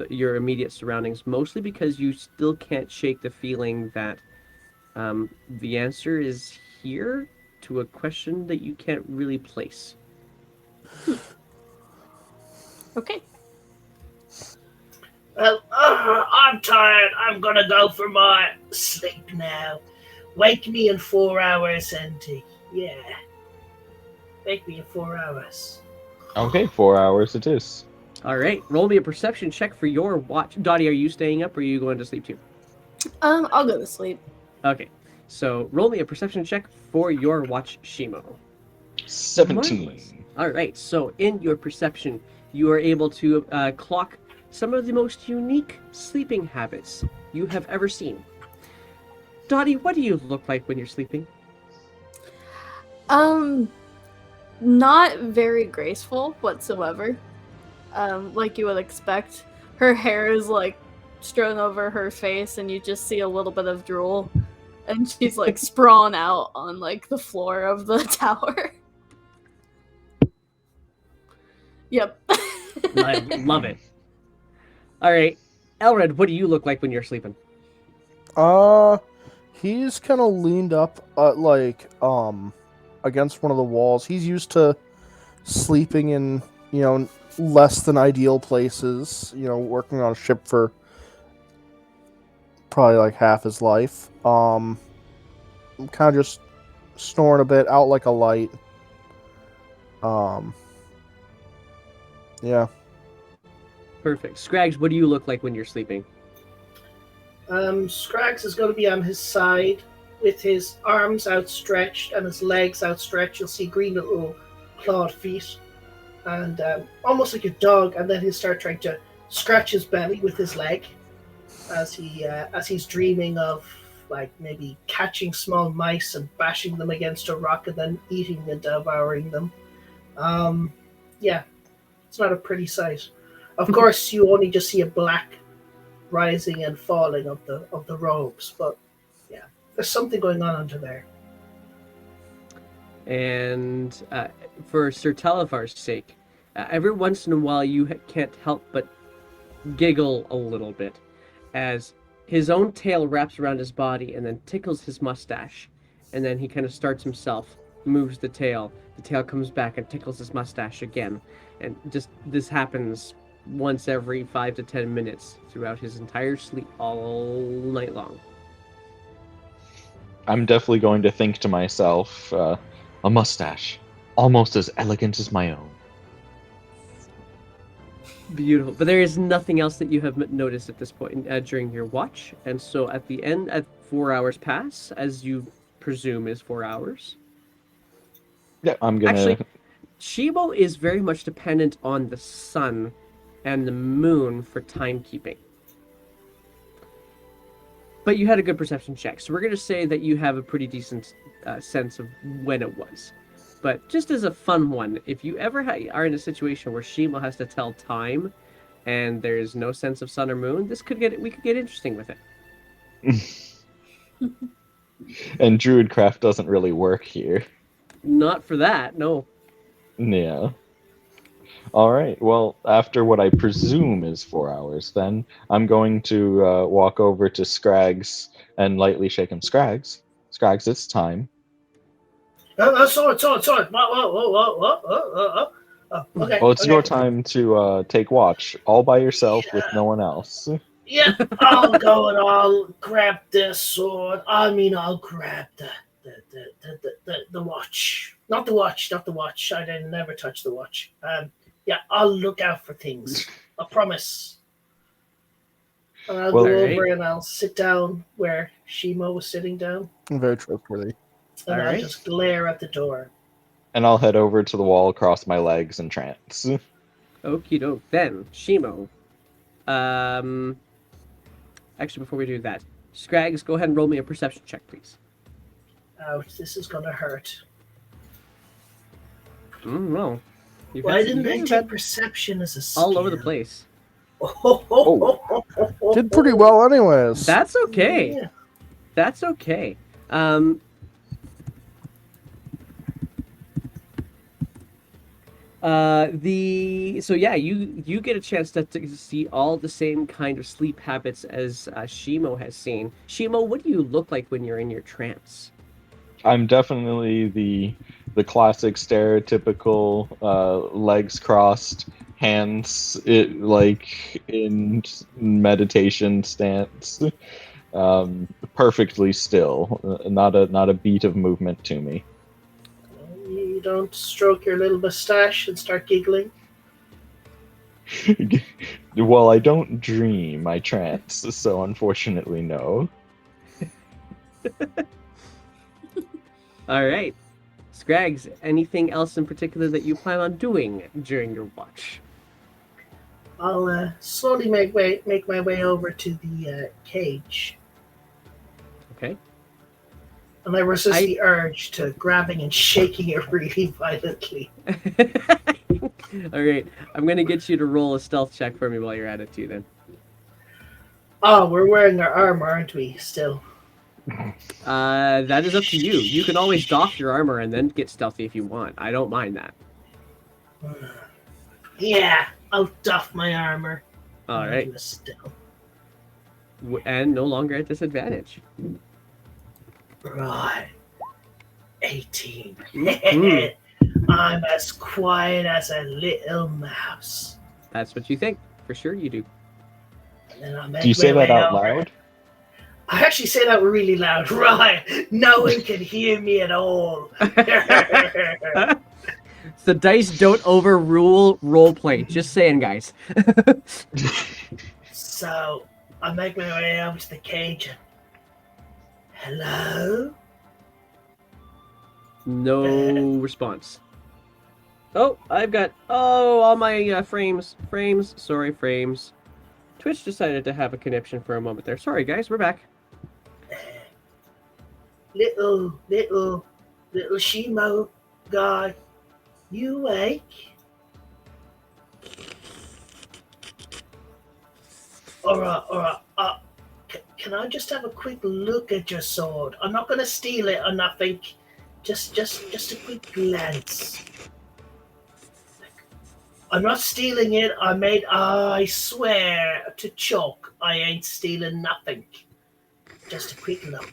your immediate surroundings, mostly because you still can't shake the feeling that the answer is here to a question that you can't really place. Okay. Well, I'm tired. I'm gonna go for my sleep now. Wake me in 4 hours, and yeah, wake me in 4 hours. Okay, 4 hours it is. All right, roll me a perception check for your watch. Dottie, are you staying up or are you going to sleep too? I'll go to sleep. Okay, so roll me a perception check for your watch, Shimo. 17. Marvelous. All right, so in your perception, you are able to clock some of the most unique sleeping habits you have ever seen. Dottie, what do you look like when you're sleeping? Not very graceful whatsoever. Like you would expect. Her hair is like strewn over her face, and you just see a little bit of drool, and she's like sprawn out on like the floor of the tower. Yep. Love it. All right, Elred, what do you look like when you're sleeping? He's kind of leaned up, against one of the walls. He's used to sleeping in, less than ideal places. Working on a ship for probably like half his life. I'm kind of just snoring a bit, out like a light. Yeah. Perfect. Scrags, what do you look like when you're sleeping? Scrags is going to be on his side with his arms outstretched and his legs outstretched. You'll see green little clawed feet and almost like a dog. And then he'll start trying to scratch his belly with his leg as he's dreaming of like maybe catching small mice and bashing them against a rock and then eating and devouring them. Yeah, it's not a pretty sight. Of course, you only just see a black rising and falling of the robes, but yeah, there's something going on under there. And for Sir Televar's sake, every once in a while you can't help but giggle a little bit as his own tail wraps around his body and then tickles his mustache, and then he kind of starts himself, moves the tail comes back and tickles his mustache again, and just this happens once every 5 to 10 minutes throughout his entire sleep all night long. I'm definitely going to think to myself, a mustache, almost as elegant as my own. Beautiful. But there is nothing else that you have noticed at this point during your watch. And so at the end, at 4 hours pass, as you presume is 4 hours. Yeah, I'm gonna... Actually, Shibo is very much dependent on the sun and the moon for timekeeping. But you had a good perception check, so we're going to say that you have a pretty decent sense of when it was. But just as a fun one, if you ever are in a situation where Shimo has to tell time and there's no sense of sun or moon, we could get interesting with it. And Druidcraft doesn't really work here. Not for that, no. Yeah. Alright, well, after what I presume is 4 hours, then, I'm going to walk over to Scrags and lightly shake him. Scrags, it's time. Sword. Okay. Well, it's your time to take watch, all by yourself with no one else. Yeah, I'll go and I'll grab this sword. I'll grab the watch. Not the watch. I didn't never touch the watch. Yeah, I'll look out for things. I promise. And I'll go over and I'll sit down where Shimo was sitting down. Very trustworthy. And I'll just glare at the door. And I'll head over to the wall, cross my legs, and trance. Okie doke. Then, Shimo. Actually, before we do that, Scrags, go ahead and roll me a perception check, please. Ouch, this is gonna hurt. No. Why didn't I take perception as a skill? All over the place. Did pretty well anyways. That's okay. Yeah. That's okay. You get a chance to see all the same kind of sleep habits as Shimo has seen. Shimo, what do you look like when you're in your trance? I'm definitely the classic stereotypical legs crossed, hands like in meditation stance, perfectly still, not a beat of movement to me. You don't stroke your little mustache and start giggling? Well, I don't dream, I trance, so unfortunately no. All right. Scrags, anything else in particular that you plan on doing during your watch? I'll slowly make my way over to the cage. Okay. And I resist the urge to grabbing and shaking it really violently. All right. I'm going to get you to roll a stealth check for me while you're at it too then. Oh, we're wearing our armor, aren't we? Still. That is up to you. You can always doff your armor and then get stealthy if you want. I don't mind that. Yeah, I'll doff my armor. All and right. do a stealth. And no longer at disadvantage. Right. 18. Mhm. I'm as quiet as a little mouse. That's what you think. For sure you do. And then I make Do you say my that way out over. loud? I actually say that really loud. Right. No one can hear me at all. The dice don't overrule roleplay. Just saying, guys. So I make my way over to the cage. Hello? No response. Oh, I've got all my frames. Sorry, frames. Twitch decided to have a conniption for a moment there. Sorry, guys, we're back. Little Shimo guy, you awake? Alright. Can I just have a quick look at your sword? I'm not gonna steal it or nothing. Just a quick glance. I'm not stealing it. I swear to chalk, I ain't stealing nothing. Just a quick look.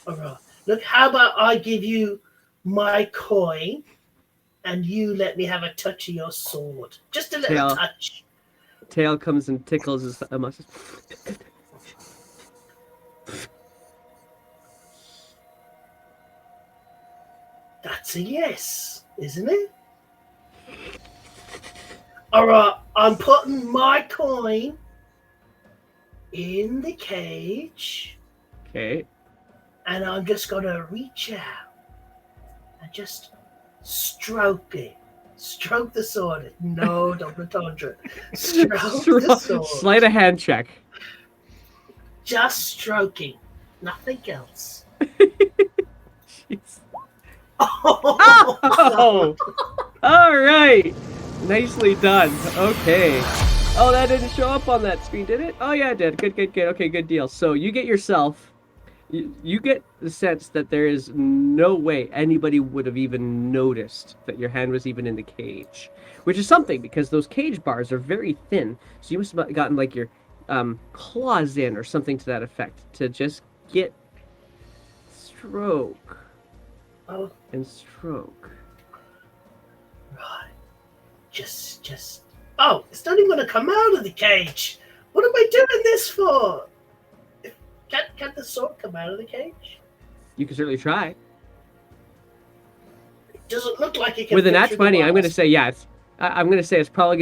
Alright. Look, how about I give you my coin and you let me have a touch of your sword? Just a little Tail. touch. Tail comes and tickles his mustache. That's a yes, isn't it? Alright, I'm putting my coin in the cage Okay. and I'm just gonna reach out and just stroke it. Stroke the sword. No, double entendre. Stroke the sword. Sleight of hand check. Just stroking. Nothing else. Jeez. Oh! All right. Nicely done. Okay. Oh, that didn't show up on that screen, did it? Oh, yeah, it did. Good. Okay, good deal. So you get yourself... You get the sense that there is no way anybody would have even noticed that your hand was even in the cage. Which is something, because those cage bars are very thin. So you must have gotten, like, your claws in or something to that effect to just get stroke Oh, and stroke. right. Just. Oh, it's not even gonna come out of the cage. What am I doing this for? Can't the sword come out of the cage? You can certainly try. It doesn't look like it can. With an fit nat through the 20, I'm going to bars. say yes. I'm going to say you're probably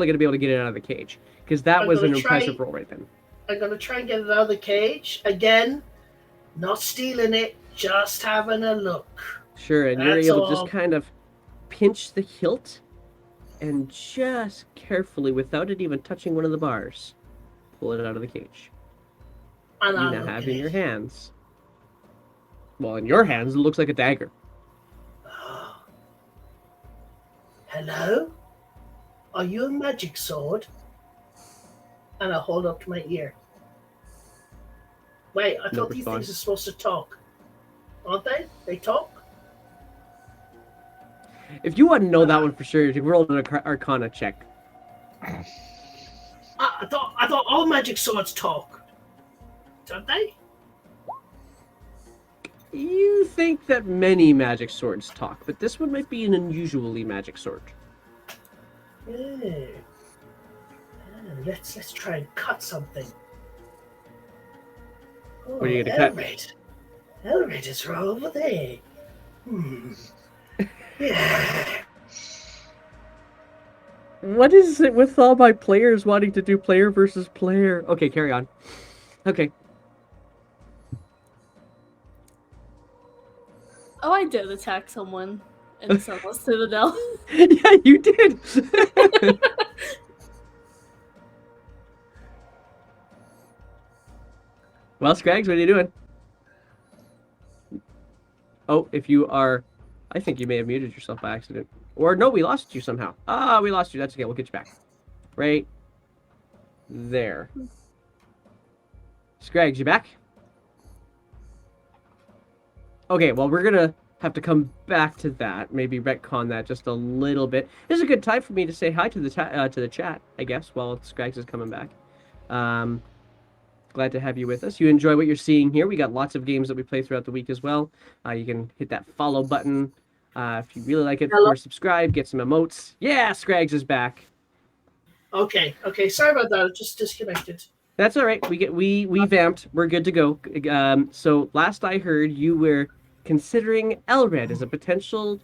going to be able to get it out of the cage. Because that I'm was an gonna try- impressive roll right then. I'm gonna try and get it out of the cage again. Not stealing it, just having a look. Sure, and you're That's able to all. just kind of pinch the hilt and just carefully, without it even touching one of the bars, pull it out of the cage. And You I now look have at in it. your hands. Well, in your hands, it looks like a dagger. Hello? Are you a magic sword? And I hold up to my ear. Wait, I No thought these response. things are supposed to talk. Aren't they? They talk? If you want to know that one for sure, you can roll an Arcana check. I thought all magic swords talk. Don't they? You think that many magic swords talk, but this one might be an unusually magic sword. Yeah. Let's try and cut something. Oh, What are you gonna cut? Elred is right over there. Yeah. What is it with all my players wanting to do player versus player? Okay, carry on. Okay. Oh, I did attack someone in Sunless Citadel. Yeah, you did. Well, Scrags, what are you doing? Oh, if you are... I think you may have muted yourself by accident. Or no, we lost you somehow. Ah, we lost you. That's okay. We'll get you back. Right there. Scrags, you back? Okay, well, we're gonna have to come back to that. Maybe retcon that just a little bit. This is a good time for me to say hi to the chat, I guess, while Scrags is coming back. Glad to have you with us. You enjoy what you're seeing here. We got lots of games that we play throughout the week as well. You can hit that follow button if you really like it. Of Hello? course, subscribe, get some emotes. Yeah, Scrags is back. Okay. Sorry about that. I just disconnected. That's all right. We vamped. We're good to go. So last I heard, you were considering Elred as a potential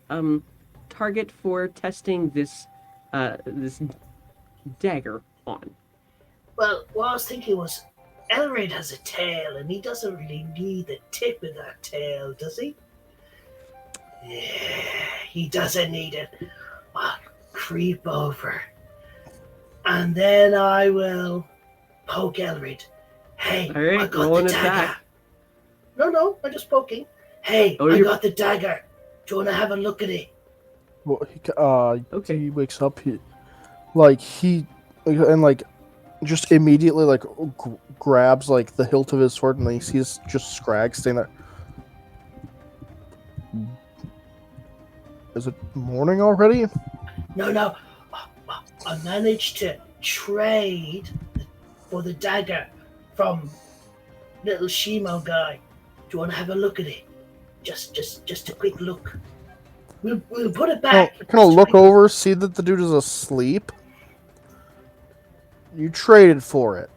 target for testing this dagger on. Well, what I was thinking was, Elred has a tail, and he doesn't really need the tip of that tail, does he? Yeah, he doesn't need it. I'll creep over, and then I will poke Elred. Hey, All right, I got roll the an dagger. attack. No, I'm just poking. Hey, Oh, I you're- got the dagger. Do you want to have a look at it? Well, Okay. he wakes up. He just immediately grabs like the hilt of his sword, and then he sees just Scrag staying there. Is it morning already? No. I managed to trade for the dagger from little Shimo guy. Do you want to have a look at it? Just a quick look. We'll put it back. Can I look over, see that the dude is asleep? You traded for it.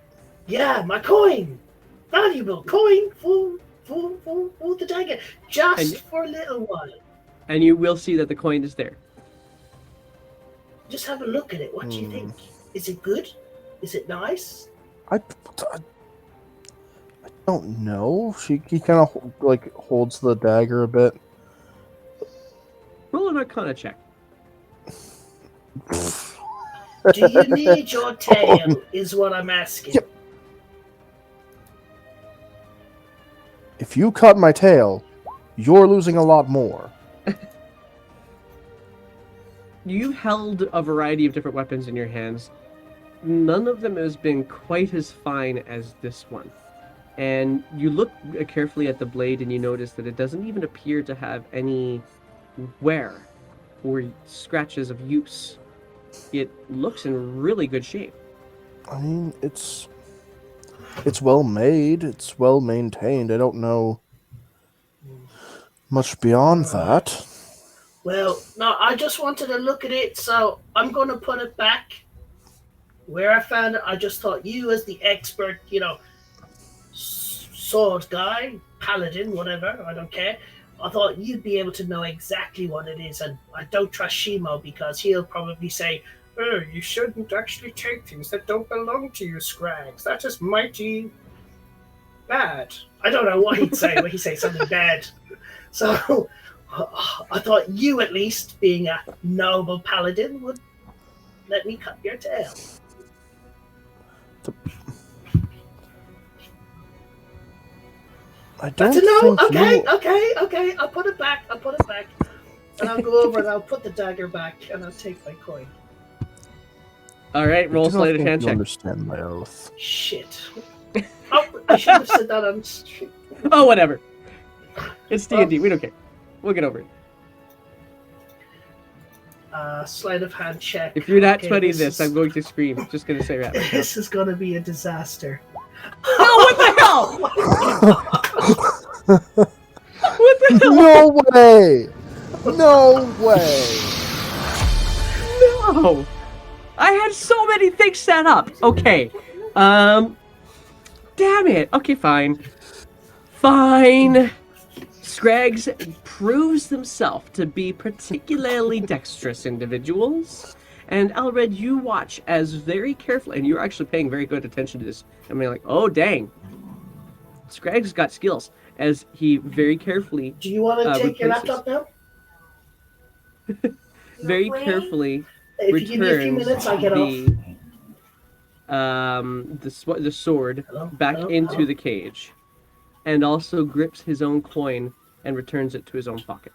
Yeah, my coin. Valuable coin for the dagger. Just for a little while. And you will see that the coin is there. Just have a look at it. What do you think? Is it good? Is it nice? I don't know. He kind of holds the dagger a bit. Roll an Arcana check. Do you need your tail? Is what I'm asking. Yep. If you cut my tail, you're losing a lot more. You've held a variety of different weapons in your hands. None of them has been quite as fine as this one. And you look carefully at the blade and you notice that it doesn't even appear to have any wear or scratches of use. It looks in really good shape. I mean, it's well made. It's well maintained. I don't know much beyond that. Well, no, I just wanted to look at it, so I'm going to put it back where I found it. I just thought you, as the expert, sword guy, paladin, whatever, I don't care. I thought you'd be able to know exactly what it is, and I don't trust Shimo because he'll probably say, "Oh, you shouldn't actually take things that don't belong to you, Scrags. That is mighty bad." I don't know what he'd say, but he'd say something bad. So I thought you, at least, being a noble paladin, would let me cut your tail. I don't That's a no. think Okay. I'll put it back. And I'll go over and I'll put the dagger back and I'll take my coin. All right, roll I do not sleight of think hand you check. understand my oath. Shit. Oh, I should have said that on stream. Oh, whatever. It's D&D. We don't care. We'll get over it. Sleight of hand check. If you're not Okay, 20 this this, is- I'm going to scream. Just going to say that. Right now. This is going to be a disaster. Oh, what the hell? What the hell? No way! No way! No! I had so many things set up. Okay. Damn it. Okay, fine. Fine. Scrags proves himself to be particularly dexterous individuals. And Alred, you watch as very carefully, and you're actually paying very good attention to this. I mean, like, oh, dang. Scrags got skills. As he very carefully, Do you want to take your replaces. laptop now? very carefully If you give me a few returns minutes, I get off. the sword Hello? back Hello? into Hello? the cage, and also grips his own coin and returns it to his own pocket.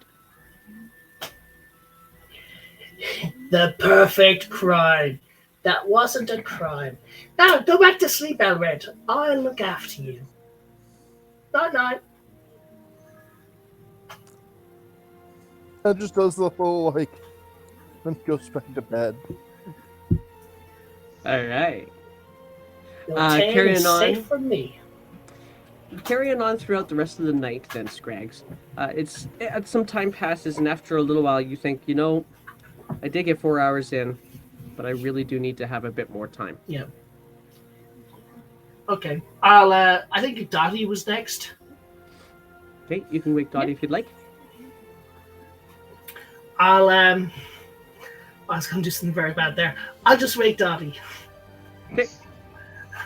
The perfect crime. That wasn't a crime. Now, go back to sleep, Elred. I'll look after you. Night-night. That just does the whole, like, then goes back to bed. All right. Your tale carrying is on. safe from me. Carrying on throughout the rest of the night, then, Scrags. Some time passes, and after a little while, you think, I did get 4 hours in, but I really do need to have a bit more time. Yeah. Okay. I think Dottie was next. Okay, you can wake Dottie if you'd like. I was going to do something very bad there. I'll just wake Dottie. Okay.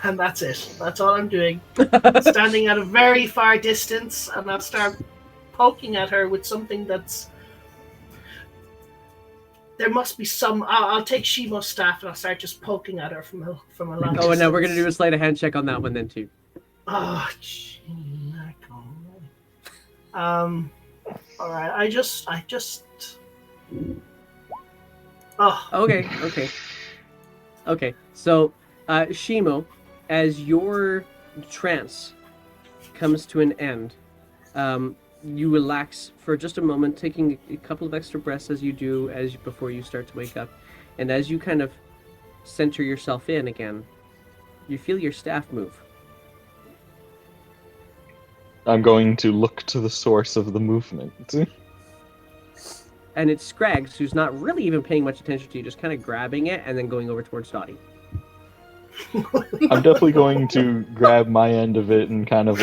And that's it. That's all I'm doing. Standing at a very far distance, and I'll start poking at her with something that's... There must be some... I'll take Shimo's staff, and I'll start just poking at her from a long distance. Oh, and now we're going to do a sleight of hand check on that one then, too. Oh, gee. All right. I just... Oh. Okay. So, Shimo, as your trance comes to an end, you relax for just a moment, taking a couple of extra breaths as you do before you start to wake up. And as you kind of center yourself in again, you feel your staff move. I'm going to look to the source of the movement. And it's Scrags, who's not really even paying much attention to you, just kind of grabbing it and then going over towards Dottie. I'm definitely going to grab my end of it and kind of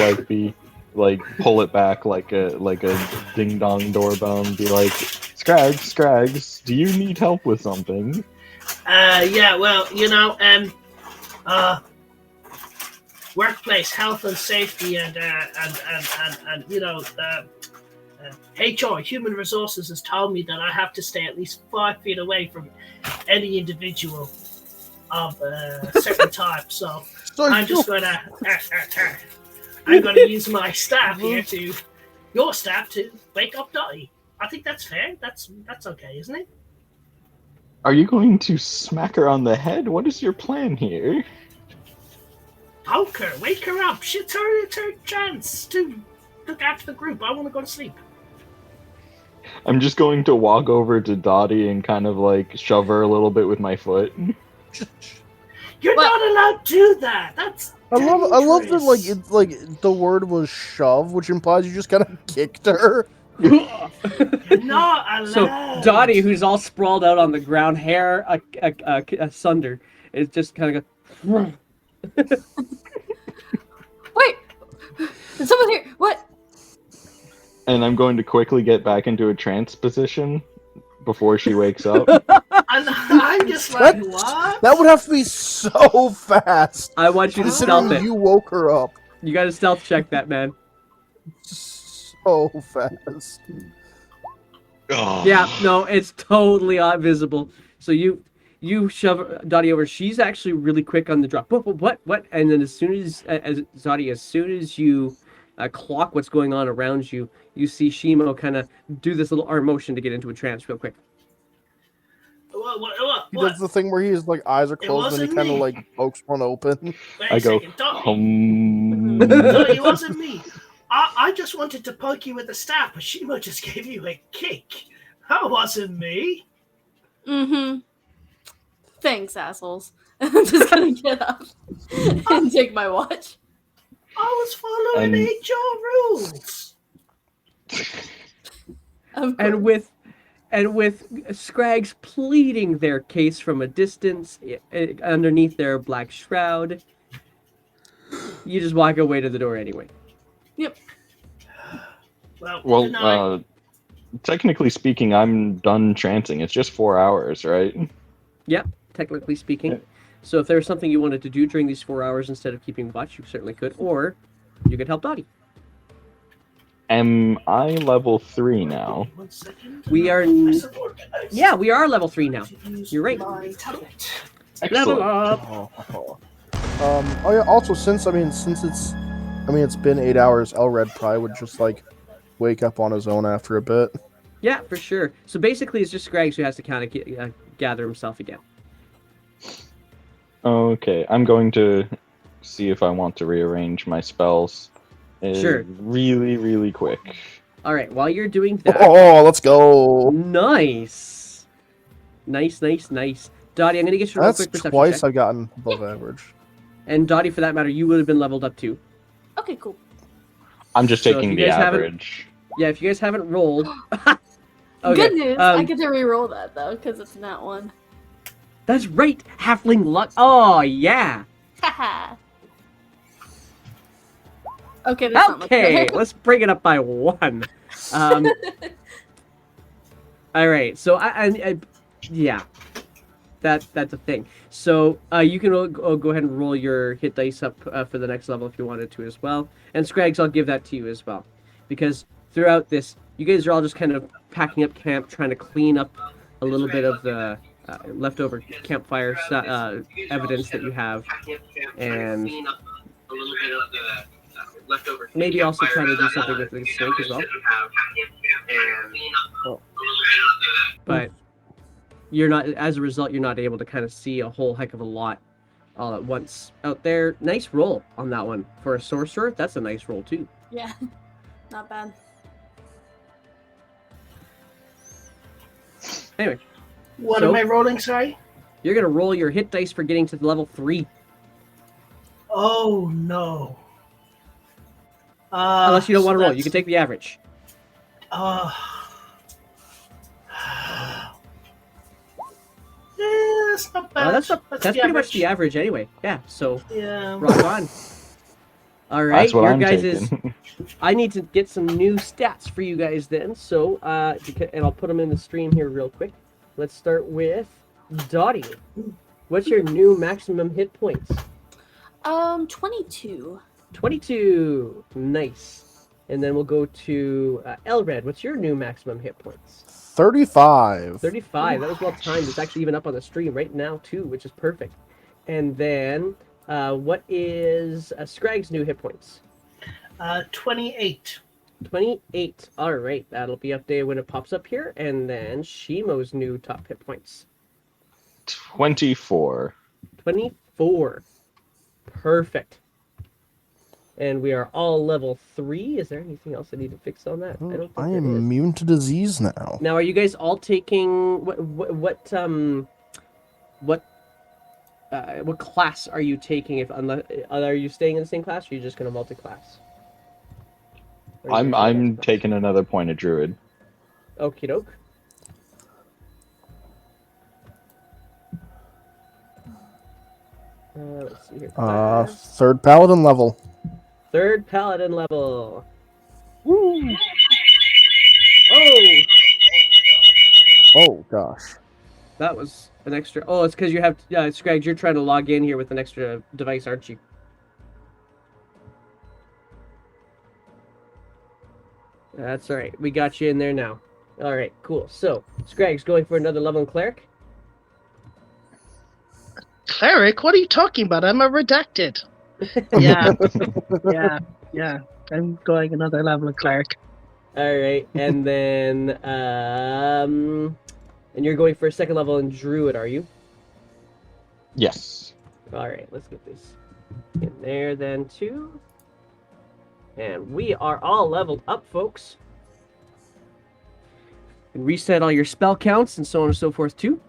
pull it back like a ding dong doorbell and be like, Scrags, do you need help with something? Yeah, well, workplace health and safety and HR, Human Resources, has told me that I have to stay at least 5 feet away from any individual of a certain type. So I'm just gonna use my staff here your staff to wake up Dottie. I think that's fair. That's okay, isn't it? Are you going to smack her on the head? What is your plan here? Poke her, wake her up. It's her chance to look after the group. I want to go to sleep. I'm just going to walk over to Dottie and kind of shove her a little bit with my foot. You're not allowed to do that. That's I love that the word was shove, which implies you just kind of kicked her. You're not allowed. So Dottie, who's all sprawled out on the ground, hair asunder, is just kind of go. Wait! There's someone here! What? And I'm going to quickly get back into a trance position before she wakes up. I'm just like, what? That would have to be so fast. I want you to stealth it. You woke her up. You got to stealth check that, man. So fast. Oh. Yeah, no, it's totally visible. So you shove Dottie over. She's actually really quick on the drop. What? And then as soon as you clock what's going on around you, you see Shimo kind of do this little arm motion to get into a trance real quick. What? He does the thing where his eyes are closed and he kind of pokes one open. Wait I go, No, it wasn't me. I just wanted to poke you with the staff, but Shimo just gave you a kick. That wasn't me. Mm-hmm. Thanks, assholes. I'm just gonna get up and take my watch. I was following HR rules. And with Scrags pleading their case from a distance underneath their black shroud, you just walk away to the door anyway. Yep. Well, technically speaking, I'm done trancing. It's just 4 hours, right? Yep, technically speaking. Yeah. So if there's something you wanted to do during these 4 hours instead of keeping watch, you certainly could, or you could help Dottie. Am I level 3 now? We are... Yeah, we are level 3 now. You're right. Level up! Also, since it's been 8 hours, Elred probably would just, wake up on his own after a bit. Yeah, for sure. So basically, it's just Scrags who has to kind of gather himself again. Okay, I'm going to see if I want to rearrange my spells. Sure. Really, really quick. All right, while you're doing that, Oh, let's go. nice. Dottie, I'm gonna get you a real That's quick perception twice check. I've gotten above average. And Dottie, for that matter, you would have been leveled up too. Okay, cool. I'm just So if taking you the guys haven't- average. Yeah, if you guys haven't rolled. Good news. I um, get to re-roll that though, because it's not one. That's right, halfling luck. Oh yeah. Haha. Okay, that's not much Okay, better. let's bring it up by 1. All right, so I yeah, that's a thing. So you can go ahead and roll your hit dice up for the next level if you wanted to as well. And Scrags, I'll give that to you as well, because throughout this, you guys are all just kind of packing up camp, trying to clean up a little bit of the leftover campfire evidence that you have, and maybe also trying to do something with the snake as well. But you're not, as a result, you're not able to kind of see a whole heck of a lot all at once out there. Nice roll on that one for a sorcerer. That's a nice roll too. Yeah, not bad. Anyway, What So- am I rolling, sorry? you're gonna roll your hit dice for getting to level 3, Oh, no. unless you don't so want to roll. You that's- can take the average. Yeah, that's not bad. That's the pretty much the average. average anyway. Yeah. So Yeah. rock on. All right, That's what your I'm guys' taking. I need to get some new stats for you guys then. So, and I'll put them in the stream here real quick. Let's start with Dottie. What's your new maximum hit points? 22. 22. Nice. And then we'll go to Elred. What's your new maximum hit points? 35. 35. That was well timed. It's actually even up on the stream right now too, which is perfect. And then, what is Scrag's new hit points? 28. 28. All right, that'll be updated when it pops up here. And then Shimo's new top hit points. 24. 24. Perfect. And we are all level 3. Is there anything else I need to fix on that? I don't think I there am is. immune to disease now. Now, are you guys all taking what class are you taking? Are you staying in the same class, or are you just going to multi-class? Or are you I'm taking that taking another point of druid. class? Okie doke. Let's see here. Class. Third paladin level. Third paladin level. Woo! Oh, Oh gosh. that was an extra. Oh, it's because you have. Yeah, Scrag, you're trying to log in here with an extra device, aren't you? That's all right. We got you in there now. All right, cool. So, Scrag's going for another level in cleric. Cleric? What are you talking about? I'm a redacted. Yeah, yeah. I'm going another level of cleric. All right, and then and you're going for a second level in druid, are you? Yes. All right, let's get this in there then too. And we are all leveled up, folks. And reset all your spell counts and so on and so forth too.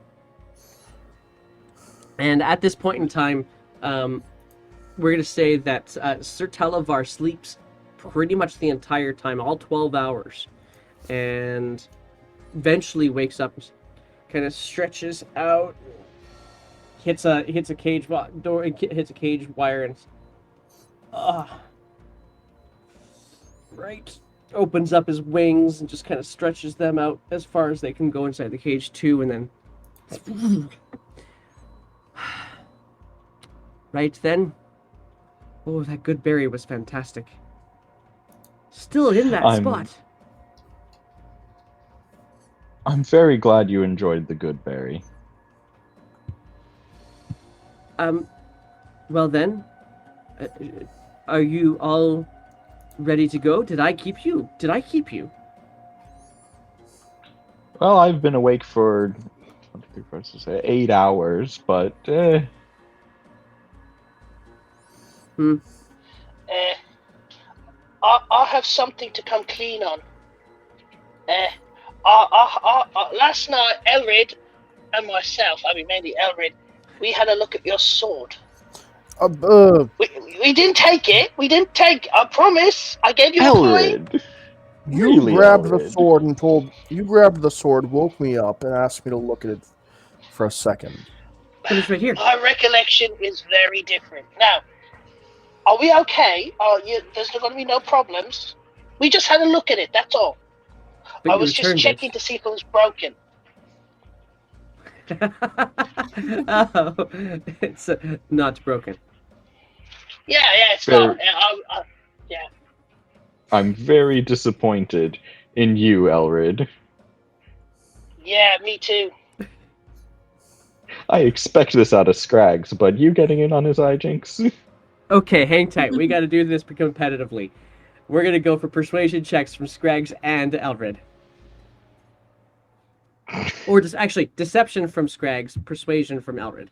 And at this point in time, we're going to say that Sir Televar sleeps pretty much the entire time, all 12 hours. And eventually wakes up, kind of stretches out, hits a cage door, hits a cage wire, and right, opens up his wings and just kind of stretches them out as far as they can go inside the cage too, and then right then, oh, that good berry was fantastic. Still in that spot. I'm very glad you enjoyed the good berry. Well then, are you all ready to go? Did I keep you? Well, I've been awake for 8 hours, but Hmm. I have something to come clean on. Last night, Elred and myself, I mean mainly Elred, we had a look at your sword. We didn't take it. We didn't take. I promise. I gave you a point. Elrid! You Really, grabbed the Elrid? sword and woke me up, and asked me to look at it for a second. But it's right here. My recollection is very different. Now, are we okay? There's going to be no problems. We just had a look at it. That's all. But I you was just returned checking to see if it was broken. Oh, it's not broken. Yeah, it's Fair. not. Yeah. I'm very disappointed in you, Elrid. Yeah, me too. I expect this out of Scrags, but you getting in on his hijinks? Okay, hang tight. We got to do this competitively. We're gonna go for persuasion checks from Scraggs and Elred. Or just actually deception from Scraggs, persuasion from Elred.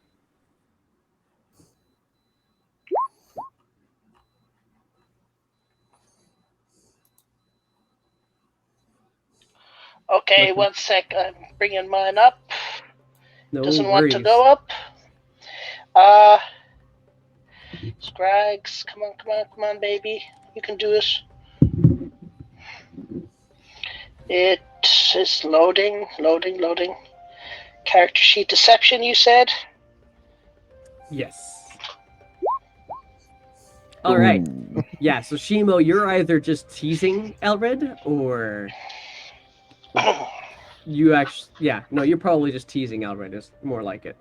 Okay, Nothing. 1 sec. I'm bringing mine up. No Doesn't worries. want to go up. Scrags, come on, baby. You can do this. It is loading. Character sheet deception, you said? Yes. All right. Ooh. Yeah. So Shimo, you're either just teasing Elred, or you actually. Yeah. No, you're probably just teasing Elred. Is more like it.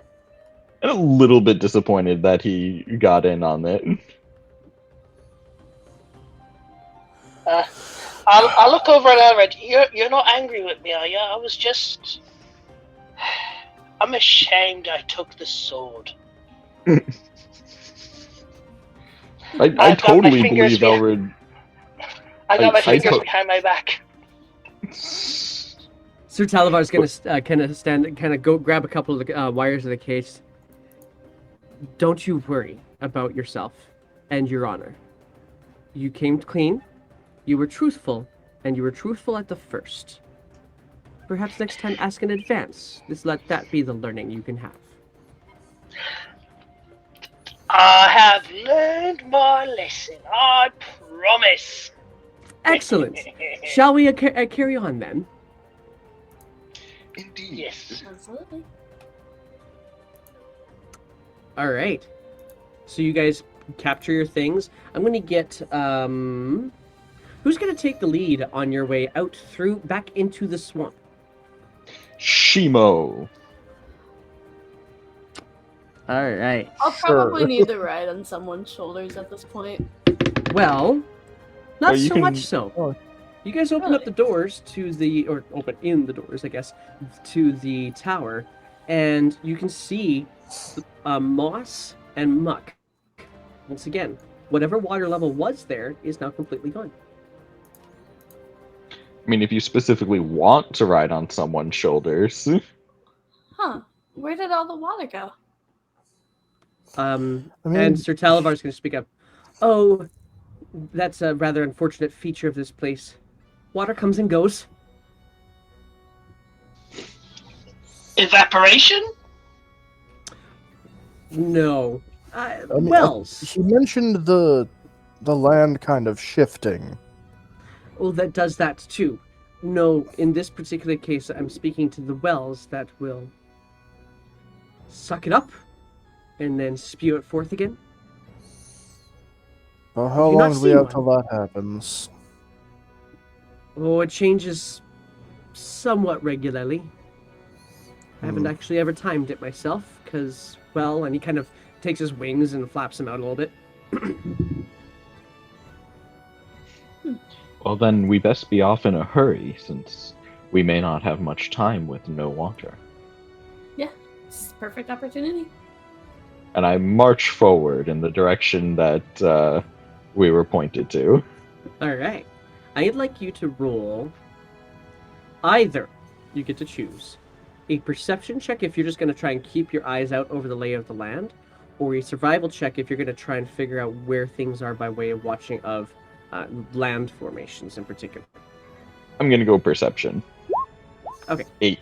I'm a little bit disappointed that he got in on it. I'll look over at Elred. You're not angry with me, are you? I was just... I'm ashamed I took the sword. I totally believe Elrid. I got my I fingers to- behind my back. Sir Talavar's gonna kind of go grab a couple of the wires of the case. Don't you worry about yourself and your honor. You came clean, you were truthful, and you were truthful at the first. Perhaps next time ask in advance. Let that be the learning you can have. I have learned my lesson. I promise. Excellent. Shall we carry on then? Indeed. Yes. Absolutely. All right. So you guys capture your things. I'm going to get who's going to take the lead on your way out back into the swamp? Shimo. All right. I'll probably need to ride on someone's shoulders at this point. Well, not Oh, you so can- much so. Oh. You guys open up the doors open in the doors, I guess, to the tower, and you can see moss and muck. Once again, whatever water level was there is now completely gone. I mean, if you specifically want to ride on someone's shoulders. Huh. Where did all the water go? And Sir Talavar's going to speak up. Oh, that's a rather unfortunate feature of this place. Water comes and goes. Evaporation? No. mean, Wells. He mentioned the land kind of shifting. Well, that does that too. No, in this particular case, I'm speaking to the wells that will suck it up and then spew it forth again. Well, how Have you not long do we seen have one? till that happens? Oh, it changes somewhat regularly. I haven't actually ever timed it myself, because, well, and he kind of takes his wings and flaps them out a little bit. Well, then we best be off in a hurry, since we may not have much time with no water. It's a perfect opportunity. And I march forward in the direction that we were pointed to. All right. I'd like you to roll either, you get to choose, a perception check if you're just going to try and keep your eyes out over the lay of the land, or a survival check if you're going to try and figure out where things are by way of watching of land formations in particular. I'm gonna go perception. Okay. 8.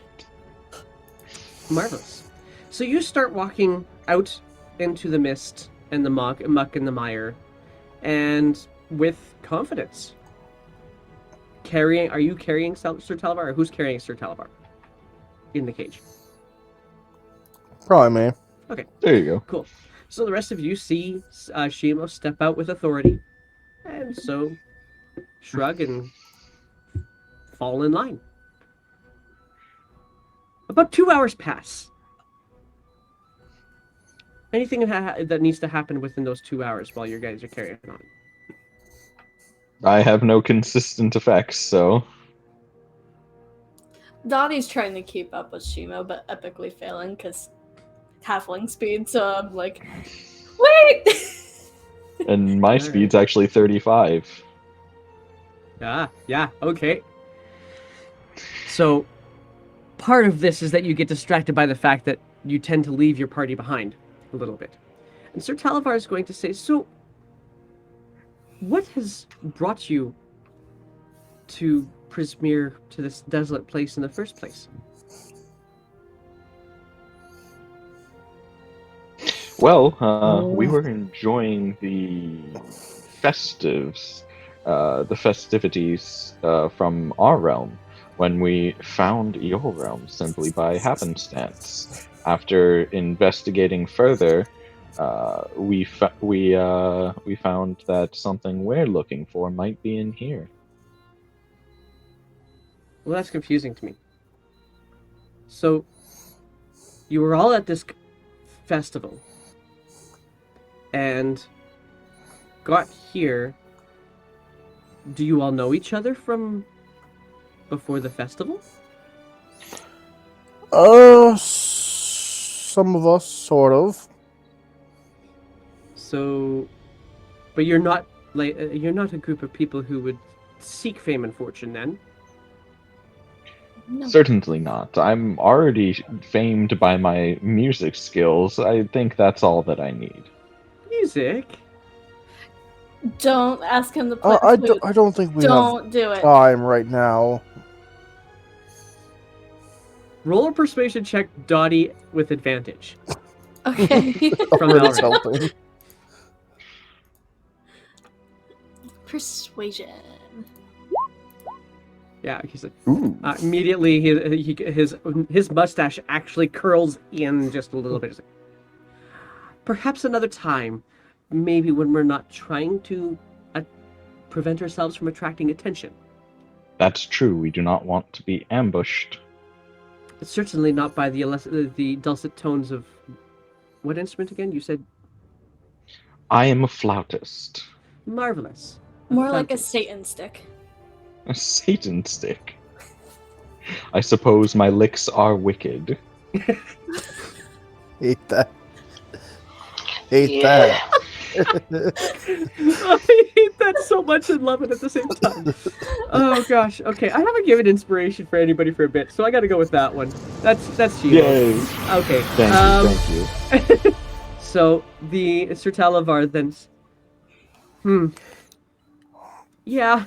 Marvelous. So you start walking out into the mist and the muck and the mire, and with confidence. Are you carrying Sir Talavar, or who's carrying Sir Talavar in the cage? Probably me. Okay, There you go. cool. So the rest of you see Shimo step out with authority, and so shrug and fall in line. About 2 hours pass. Anything that needs to happen within those 2 hours while you guys are carrying on? I have no consistent effects, so Dottie's trying to keep up with Shimo, but epically failing because halfling speed. So I'm like, wait. and my Alright. speed's actually 35. Yeah, okay. So, part of this is that you get distracted by the fact that you tend to leave your party behind a little bit. And Sir Talavar is going to say, so, what has brought you to Prismere, to this desolate place in the first place? Well, we were enjoying the festivities from our realm when we found your realm simply by happenstance. After investigating further, we found that something we're looking for might be in here. Well, that's confusing to me. So, you were all at this festival and got here. Do you all know each other from before the festival? Some of us, sort of. So, but you're not you're not a group of people who would seek fame and fortune, then? No. Certainly not. I'm already famed by my music skills. I think that's all that I need. Music? Don't ask him to play I the flute. don't think we Don't do have it. time right now. Roll a persuasion check, Dottie, with advantage. Okay. From Already's Elrin. helping. Persuasion. Yeah, he's like, Ooh. immediately his mustache actually curls in just a little bit. He's like, perhaps another time, maybe when we're not trying to prevent ourselves from attracting attention. That's true. We do not want to be ambushed. Certainly not by the dulcet tones of what instrument again? You said I am a flautist. marvelous. More like a Flautist. Satan stick. A Satan stick. I suppose my licks are wicked. Hate that. Hate that. I hate that so much and love it at the same time. Oh gosh. Okay, I haven't given inspiration for anybody for a bit, so I got to go with that one. That's you. Yay! Okay. Thank you. So the Sir Talavar then. Yeah,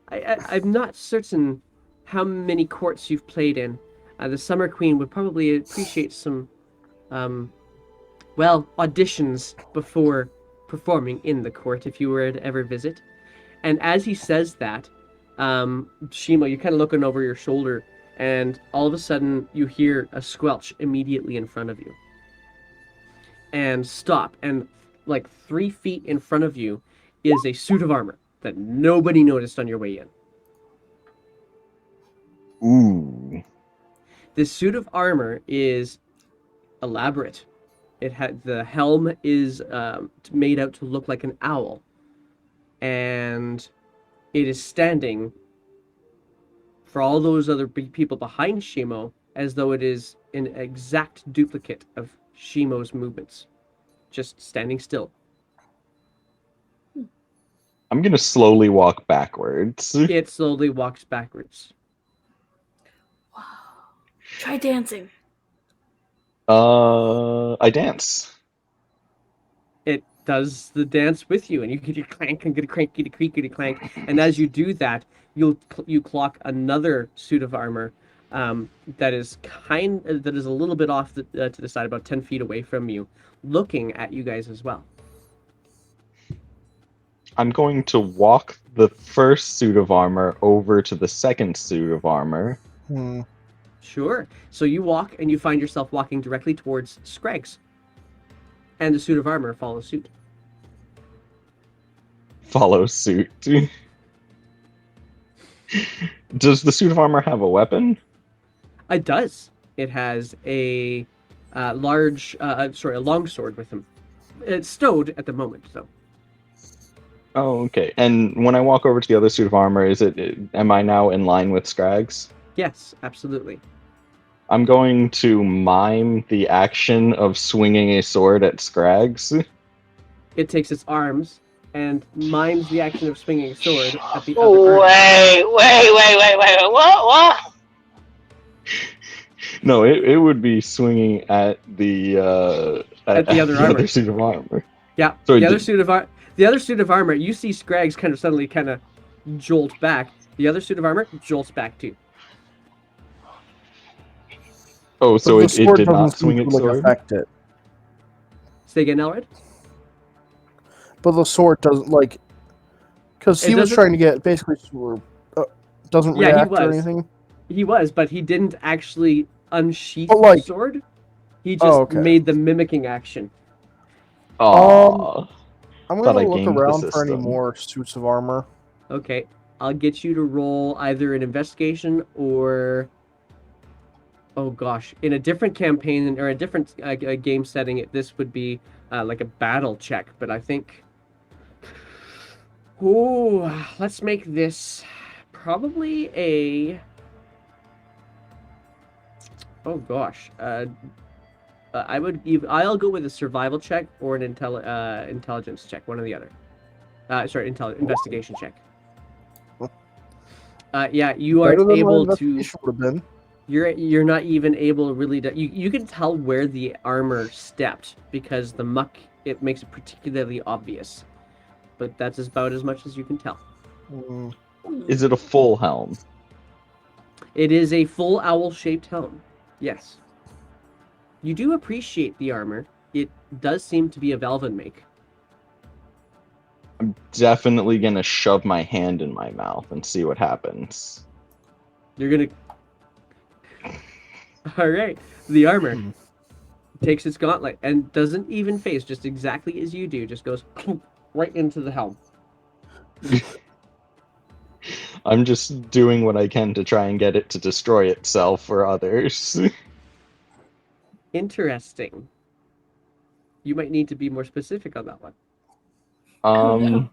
I'm not certain how many courts you've played in. The Summer Queen would probably appreciate some, auditions before performing in the court if you were to ever visit. And as he says that, Shimo, you're kind of looking over your shoulder, and all of a sudden you hear a squelch immediately in front of you. And stop, and like 3 feet in front of you is a suit of armor that nobody noticed on your way in. Ooh. This suit of armor is elaborate. It had the helm is made out to look like an owl, and it is standing for all those other people behind Shimo as though it is an exact duplicate of Shimo's movements, just standing still. I'm gonna slowly walk backwards. It slowly walks backwards. Wow. Try dancing. I dance. does the dance with you, and you get your clank and get a crank, get a creak, get a clank, and as you do that, you clock another suit of armor that is a little bit off to the side, about 10 feet away from you, looking at you guys as well. I'm going to walk the first suit of armor over to the second suit of armor. Sure. So you walk, and you find yourself walking directly towards Scraggs. And the suit of armor follows suit. Follow suit. Does the suit of armor have a weapon? It does. It has a a long sword with him. It's stowed at the moment, though. Oh, okay. And when I walk over to the other suit of armor, am I now in line with Scraggs? Yes, absolutely. I'm going to mime the action of swinging a sword at Scraggs. It takes its arms and mimes the action of swinging a sword at the other arm. Wait. What? No, it would be swinging at the other armor. suit of armor. Yeah, Sorry, the other suit of armor. You see Scraggs suddenly jolt back. The other suit of armor jolts back too. Oh, so it sword did doesn't not seem swing to, its like, sword? affect it. Say again, Elred? But the sword doesn't, like... Because he was doesn't- trying to get, basically, doesn't Yeah, he react or was. anything. He was, but he didn't actually unsheath But, like- the sword. He just okay. made the mimicking action. Aww. I'm Thought going I to look gamed the around for any system. more suits of armor. Okay, I'll get you to roll either an investigation or... Oh gosh, in a different campaign or a different game setting, this would be like a battle check. But I think... Ooh, let's make this probably a... Oh gosh. I'll go with a survival check or an intelligence check, one or the other. Investigation check. Yeah, you Better aren't than my able to. investigation would have been. You're not even able really to. You can tell where the armor stepped because the muck, it makes it particularly obvious. But that's about as much as you can tell. Mm. Is it a full helm? It is a full owl-shaped helm. Yes. You do appreciate the armor. It does seem to be of elven make. I'm definitely gonna shove my hand in my mouth and see what happens. You're gonna... Alright. The armor takes its gauntlet and doesn't even phase, just exactly as you do. Just goes right into the helm. I'm just doing what I can to try and get it to destroy itself for others. Interesting. You might need to be more specific on that one.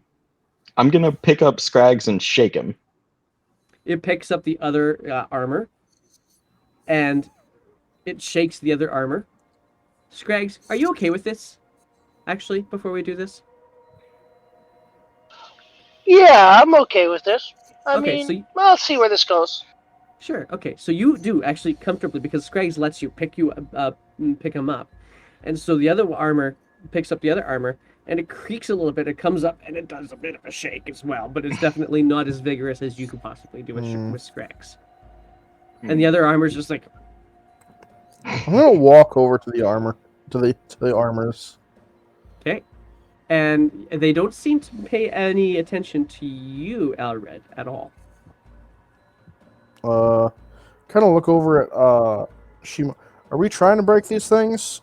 I'm gonna pick up Scraggs and shake him. It picks up the other armor, and it shakes the other armor. Scraggs, are you okay with this? Actually, before we do this? Yeah, I'm okay with this. I Okay, mean, so I'll see where this goes. Sure. Okay. So you do actually comfortably because Scraggs lets you pick him up, and so the other armor picks up the other armor, and it creaks a little bit. It comes up and it does a bit of a shake as well, but it's definitely not as vigorous as you could possibly do with Scraggs. And the other armor's just like... I'm gonna walk over to the armor, to the armors. Okay. And they don't seem to pay any attention to you, Elred, at all. Kind of look over at Shima. Are we trying to break these things?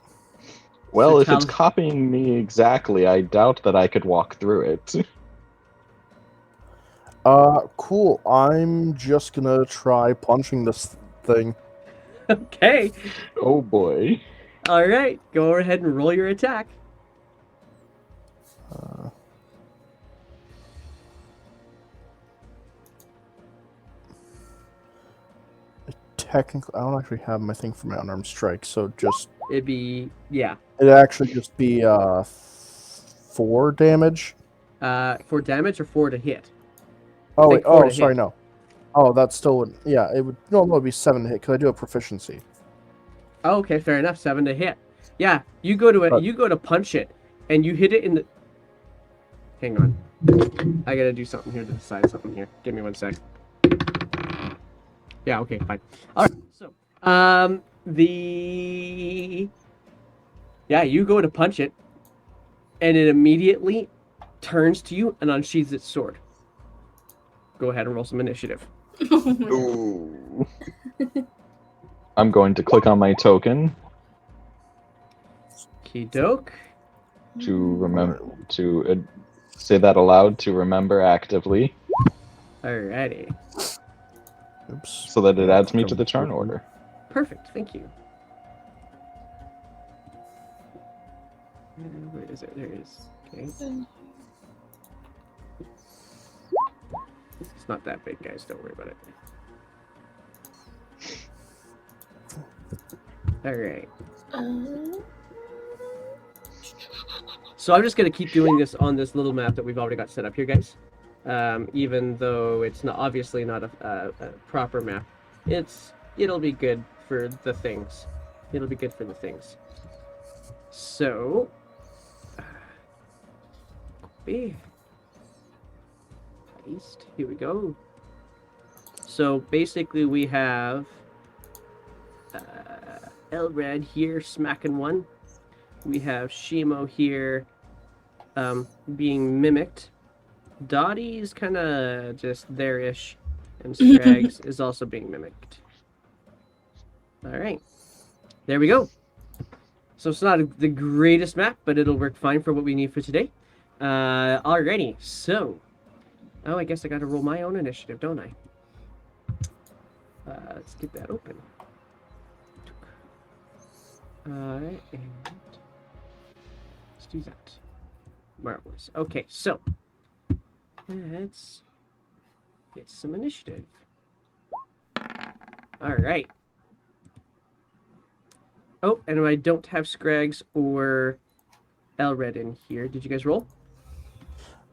Well, So if it's copying me exactly, I doubt that I could walk through it. Cool. I'm just gonna try punching this thing. Okay. Oh boy. All right. Go ahead and roll your attack. Technically, I don't actually have my thing for my unarmed strike, so just It'd be... Yeah. it'd actually just be 4 damage. 4 damage or 4 to hit? Oh Take wait, 4 to sorry, hit. no. Oh, that still would. Yeah, it would. No, it'd be 7 to hit because I do have proficiency. Oh, okay, fair enough. 7 to hit. Yeah, you go to But- you go to punch it, and you hit it in the Hang on. I gotta do something here to decide something here. Give me 1 sec. Yeah, okay, fine. All right, so, yeah, you go to punch it, and it immediately turns to you and unsheathes its sword. Go ahead and roll some initiative. Ooh. I'm going to click on my token Kidoke. to remember to say that aloud to remember actively, Alrighty. Oops. so that it adds me to the turn order. Perfect, thank you. Where is it? There it is. Okay. It's not that big, guys. Don't worry about it. Alright. So I'm just going to keep doing this on this little map that we've already got set up here, guys. Even though it's not obviously not a proper map. It'll be good for the things. It'll be good for the things. So... copy. Paste. Here we go. So basically we have Elred here smacking one. We have Shimo here being mimicked. Dottie's kind of just there-ish. And Scrags is also being mimicked. Alright. There we go. So it's not the greatest map, but it'll work fine for what we need for today. Alrighty. So... oh, I guess I gotta roll my own initiative, don't I? Let's get that open. And let's do that. Marvelous. Okay, so let's get some initiative. All right. Oh, and I don't have Scrags or Elred in here. Did you guys roll?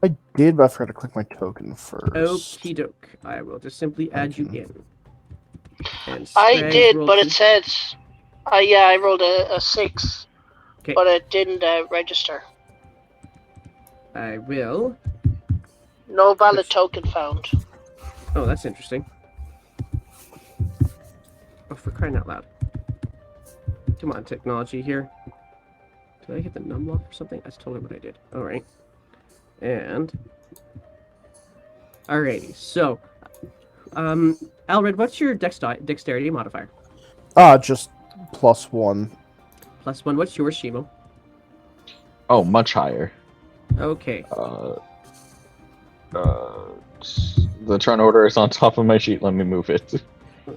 I did, but I forgot to click my token first. Okie doke. I will just simply add you in. And I Scrags did, rolled but two. it said, yeah, I rolled a 6, Okay. but it didn't register. I will. No valid token found. Oh, that's interesting. Oh, for crying out loud. Come on, technology here. Did I hit the num lock or something? That's totally what I did. Alright. And... alrighty, so... Elred, what's your dexterity modifier? Just +1. +1. What's yours, Shimo? Oh, much higher. Okay. The turn order is on top of my sheet. Let me move it.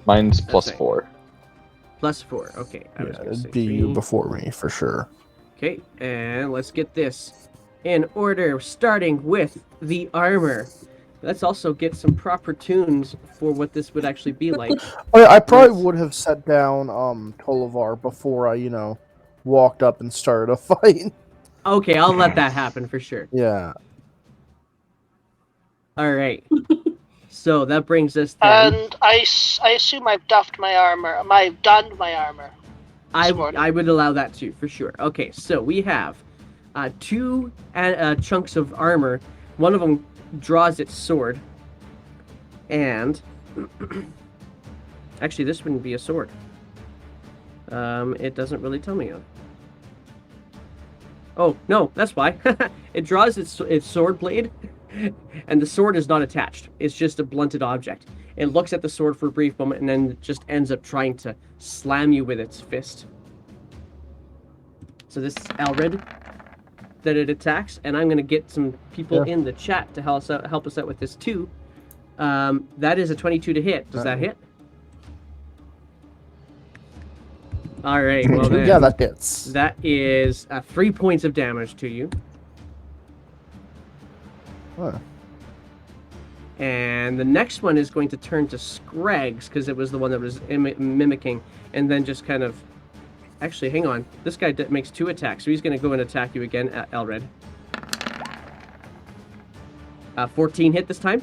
Mine's Okay. +4. +4. Okay. I was Yeah, gonna say it'd be you 3. before me, for sure. Okay, and let's get this in order, starting with the armor. Let's also get some proper tunes for what this would actually be like. I probably Let's- would have set down Tolivar before I, walked up and started a fight. Okay, I'll let that happen for sure. Yeah. Alright. So that brings us then... And I assume I've doffed my armor. I've donned my armor. I morning. would allow that too, for sure. Okay, so we have 2 chunks of armor. One of them draws its sword. And... actually, this wouldn't be a sword. It doesn't really tell me. Oh, no, that's why. It draws its sword blade, and the sword is not attached. It's just a blunted object. It looks at the sword for a brief moment, and then just ends up trying to slam you with its fist. So this is Elred that it attacks, and I'm going to get some people in the chat to help us out with this too. That is a 22 to hit. Does that hit? All right, well then. Yeah, that hits. That is 3 points of damage to you. Huh. And the next one is going to turn to Scrags, because it was the one that was mimicking, and then just kind of... actually, hang on. This guy makes 2 attacks, so he's going to go and attack you again, Elred. 14 hit this time?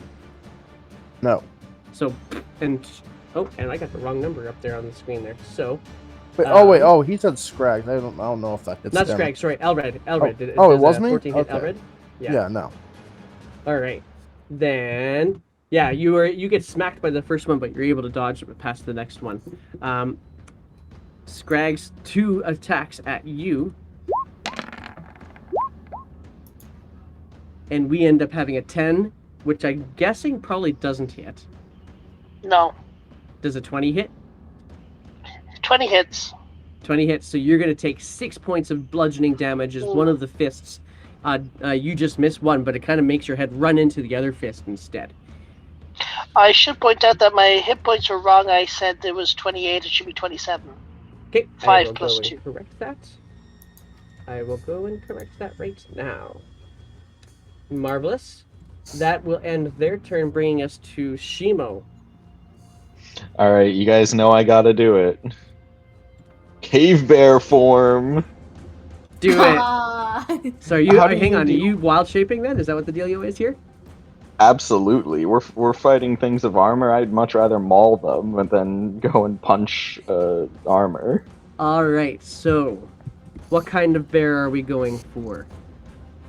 No. So, and... oh, and I got the wrong number up there on the screen there. So... Wait, he said Scrags. I don't know if that hits not them. Scrags, sorry, Elred. Oh, Does it was me? 14 hit Okay. Elred? Yeah, no. All right. Then, yeah, you get smacked by the first one, but you're able to dodge past the next one. Scrag's 2 attacks at you, and we end up having a 10, which I'm guessing probably doesn't hit. No. Does a 20 hit? 20 hits. 20 hits, so you're going to take 6 points of bludgeoning damage as one of the fists. You just missed one, but it kind of makes your head run into the other fist instead. I should point out that my hit points were wrong. I said it was 28. It should be 27. Okay, 5 plus 2. Correct that. I will go and correct that right now. Marvelous. That will end their turn, bringing us to Shimo. All right, you guys know I gotta do it. Cave bear form. Do it. So hang on. Are you wild shaping then? Is that what the dealio is here? Absolutely. We're fighting things of armor. I'd much rather maul them than go and punch armor. All right. So, what kind of bear are we going for?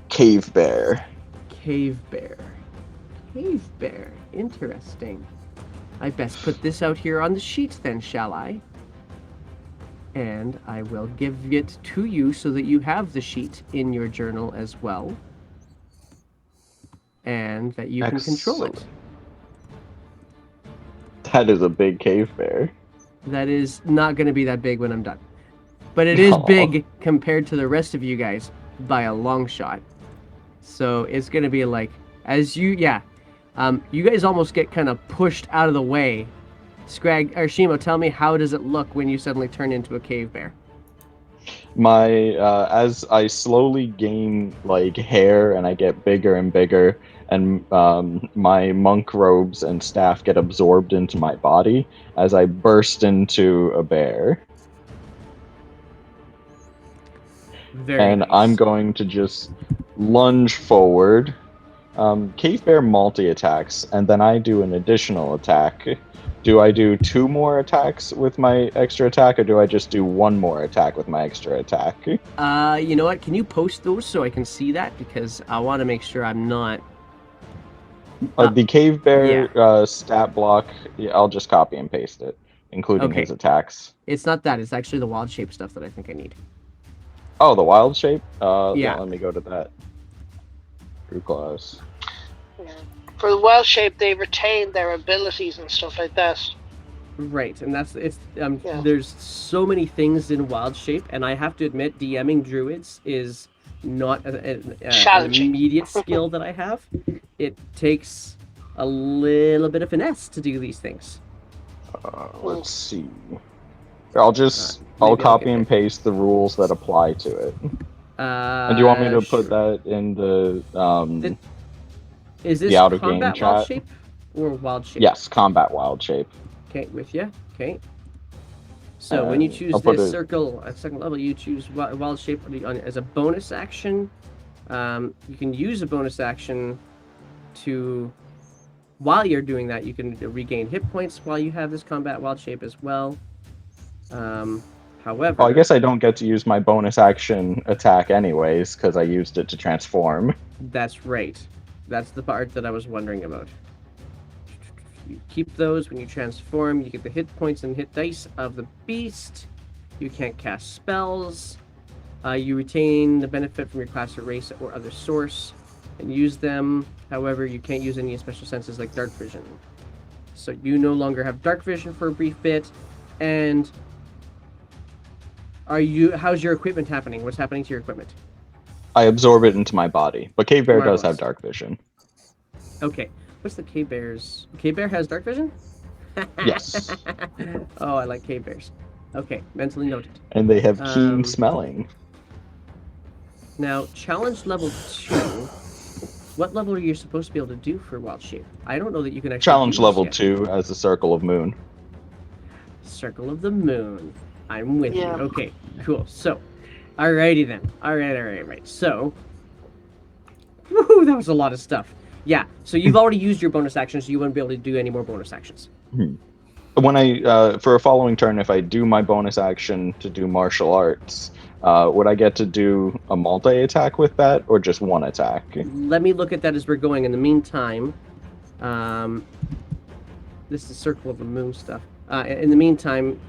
Cave bear. Cave bear. Cave bear. Interesting. I best put this out here on the sheet then, shall I? And I will give it to you so that you have the sheet in your journal as well. And that you can control it. That is a big cave bear. That is not going to be that big when I'm done. But it is big compared to the rest of you guys by a long shot. So it's going to be like, you guys almost get kind of pushed out of the way. Scrag or Shimo, tell me, how does it look when you suddenly turn into a cave bear? As I slowly gain like hair and I get bigger and bigger, and my monk robes and staff get absorbed into my body as I burst into a bear. Very nice. I'm going to just lunge forward. Cave bear multi-attacks, and then I do an additional attack. Do I do 2 more attacks with my extra attack, or do I just do 1 more attack with my extra attack? You know what? Can you post those so I can see that? Because I want to make sure I'm not... the cave bear stat block, I'll just copy and paste it, including his attacks. It's not that. It's actually the wild shape stuff that I think I need. Oh, the wild shape? Yeah. Let me go to that. Drew claws. For the wild shape, they retain their abilities and stuff like that. Right, and there's so many things in wild shape, and I have to admit, DMing druids is not an immediate skill that I have. It takes a little bit of finesse to do these things. Let's see. I'll copy and paste the rules that apply to it. And do you want me to put that in the is this the outer combat game wild chat? shape or wild shape? Yes, combat wild shape. Okay, with you. Okay. So when you choose this circle at second level, you choose wild shape as a bonus action. You can use a bonus action to, while you're doing that, you can regain hit points while you have this combat wild shape as well. However... I guess I don't get to use my bonus action attack anyways, because I used it to transform. That's right. That's the part that I was wondering about. You keep those when you transform. You get the hit points and hit dice of the beast. You can't cast spells. You retain the benefit from your class or race or other source and use them. However, you can't use any special senses like dark vision. So you no longer have dark vision for a brief bit. And how's your equipment happening? What's happening to your equipment? I absorb it into my body, but Cave Bear does have dark vision. Okay. What's the Cave Bear's? Cave Bear has dark vision? Yes. Oh, I like Cave Bears. Okay, mentally noted. And they have keen smelling. Now, challenge level 2. What level are you supposed to be able to do for Wild Shape? I don't know that you can actually challenge level 2 as the Circle of Moon. Circle of the Moon. I'm with you. Okay, cool. So, alrighty then. Alright. So, woohoo, that was a lot of stuff. Yeah, so you've already used your bonus actions, so you wouldn't be able to do any more bonus actions. When I, for a following turn, if I do my bonus action to do martial arts, Would I get to do a multi-attack with that, or just one attack? Let me look at that as we're going. In the meantime, this is Circle of the Moon stuff. In the meantime,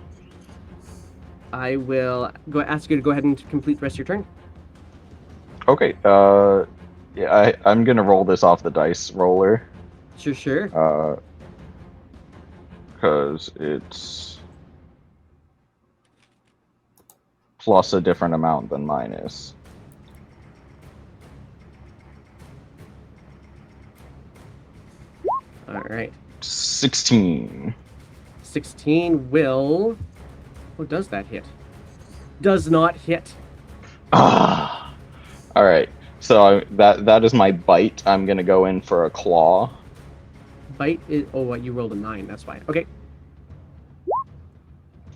I will ask you to go ahead and complete the rest of your turn. Okay. Yeah, I'm gonna roll this off the dice roller. Sure. Because it's plus a different amount than mine is. All right. 16. 16 will... Oh, does that hit? Does not hit. Ah. All right. So that is my bite. I'm gonna go in for a claw. Bite is... Oh, what? You rolled a 9. That's fine. Okay.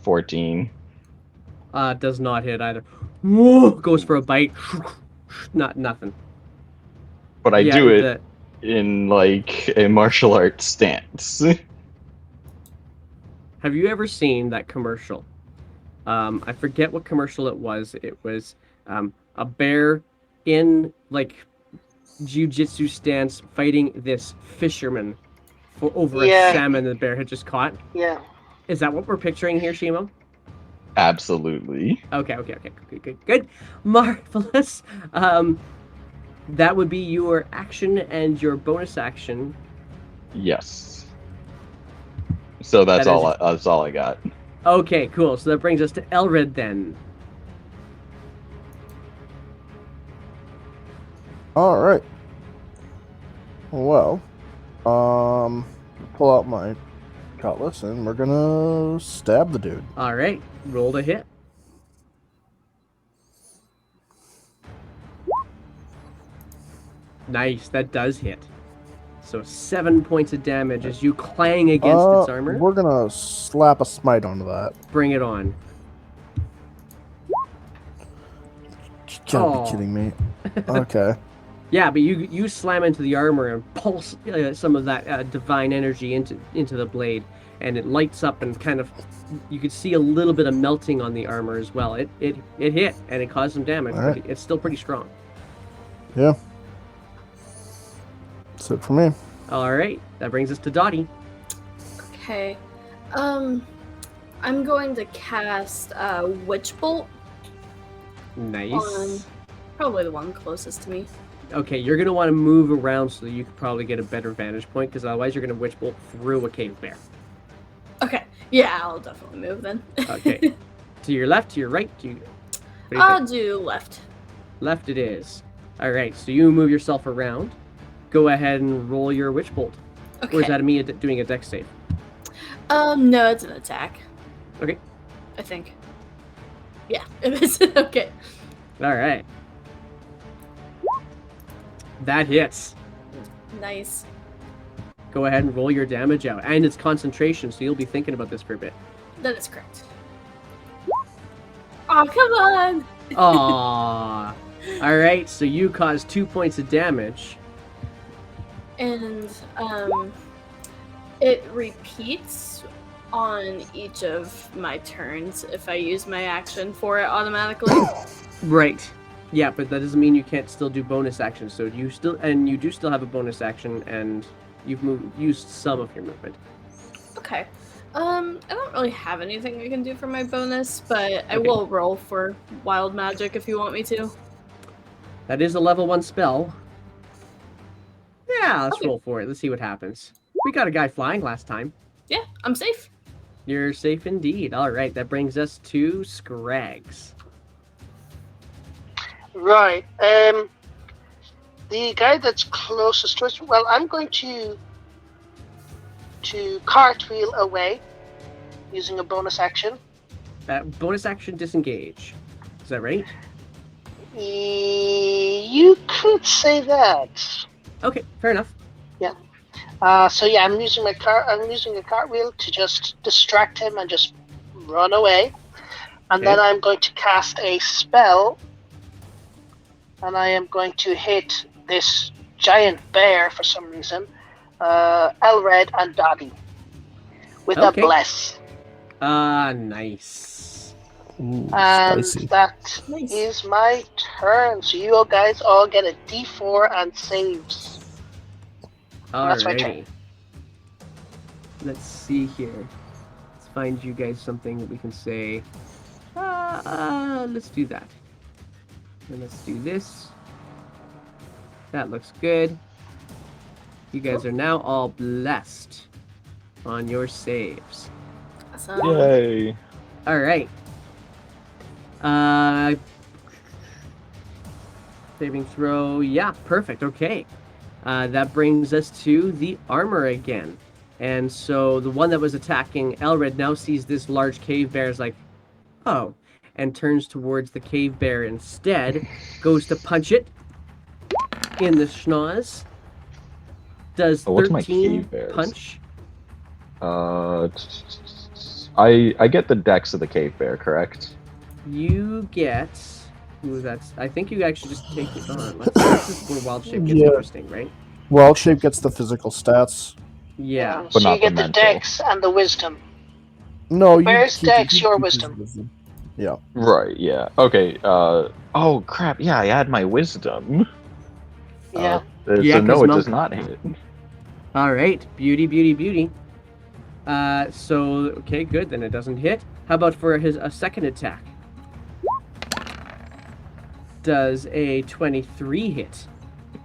14. Does not hit either. Whoa, goes for a bite. Nothing. But I Yeah, do it in like a martial arts stance. Have you ever seen that commercial? I forget what commercial it was. It was a bear in like jiu-jitsu stance fighting this fisherman for over a salmon the bear had just caught. Yeah. Is that what we're picturing here, Shimo? Absolutely. Okay. Good. Marvelous. That would be your action and your bonus action. Yes. So that's all I got. Okay, cool. So that brings us to Elred then. All right. Well, pull out my cutlass and we're gonna stab the dude. All right, roll to hit. Nice, that does hit. So 7 points of damage as you clang against its armor. We're gonna slap a smite onto that. Bring it on. You gotta be kidding me. Okay. Yeah, but you slam into the armor and pulse some of that divine energy into the blade, and it lights up and kind of, you can see a little bit of melting on the armor as well. It hit and it caused some damage, right. but it's still pretty strong. Yeah. That's it for me. All right, that brings us to Dottie. Okay. I'm going to cast Witch Bolt Nice. on probably the one closest to me. Okay, you're going to want to move around so that you can probably get a better vantage point, because otherwise you're going to Witch Bolt through a cave bear. Okay. Yeah, I'll definitely move then. Okay. To your left, to your right? What do you I'll think? do left. Left it is. All right, so you move yourself around. Go ahead and roll your Witch Bolt. Okay. Or is that me doing a dex save? No, it's an attack. Okay. I think. Yeah, it is. Okay. All right. That hits. Nice. Go ahead and roll your damage out. And it's concentration, so you'll be thinking about this for a bit. That is correct. Oh, come on! Aww. All right, so you caused 2 points of damage. And, it repeats on each of my turns if I use my action for it automatically. Right. Yeah, but that doesn't mean you can't still do bonus actions. So you do still have a bonus action, and you've used some of your movement. Okay. I don't really have anything I can do for my bonus, but I will roll for wild magic if you want me to. That is a level 1 spell. Yeah, let's roll for it. Let's see what happens. We got a guy flying last time. Yeah, I'm safe. You're safe indeed. All right, that brings us to Scrags. Right. The guy that's closest to us. Well, I'm going to cartwheel away using a bonus action. Bonus action disengage. Is that right? You could say that. Okay, fair enough. Yeah. So yeah, I'm using a cartwheel to just distract him and just run away, and then I'm going to cast a spell, and I am going to hit this giant bear for some reason, Elred and Dottie, with a bless. Nice. Ooh, And spicy. that Nice. is my turn. So you guys all get a D4 and saves. That's my turn. Alrighty. Let's see here. Let's find you guys something that we can say. Let's do that. And let's do this. That looks good. You guys are now all blessed on your saves. Awesome. Yay! All right. Saving throw. Yeah, perfect. Okay. That brings us to the armor again. And so the one that was attacking Elred now sees this large cave bear is like, oh, and turns towards the cave bear instead, goes to punch it in the schnoz. Does Oh, what's my 13 cave bears? punch? I get the dex of the cave bear, correct? You get. Ooh, that's. I think you actually just take it on. This is where wild shape gets Yeah. interesting, right? Wild shape gets the physical stats. Yeah. But So not you get the the mental. dex and the wisdom. No, you Bear's keep- dex, keep- your keep his wisdom. Yeah. Right. Yeah. Okay. Oh crap! Yeah, I had my wisdom. Yeah. So Yeah, 'cause no, it monk- does not hit. All right. Beauty, beauty, beauty. So okay, good. Then it doesn't hit. How about for a second attack? Does a 23 hit?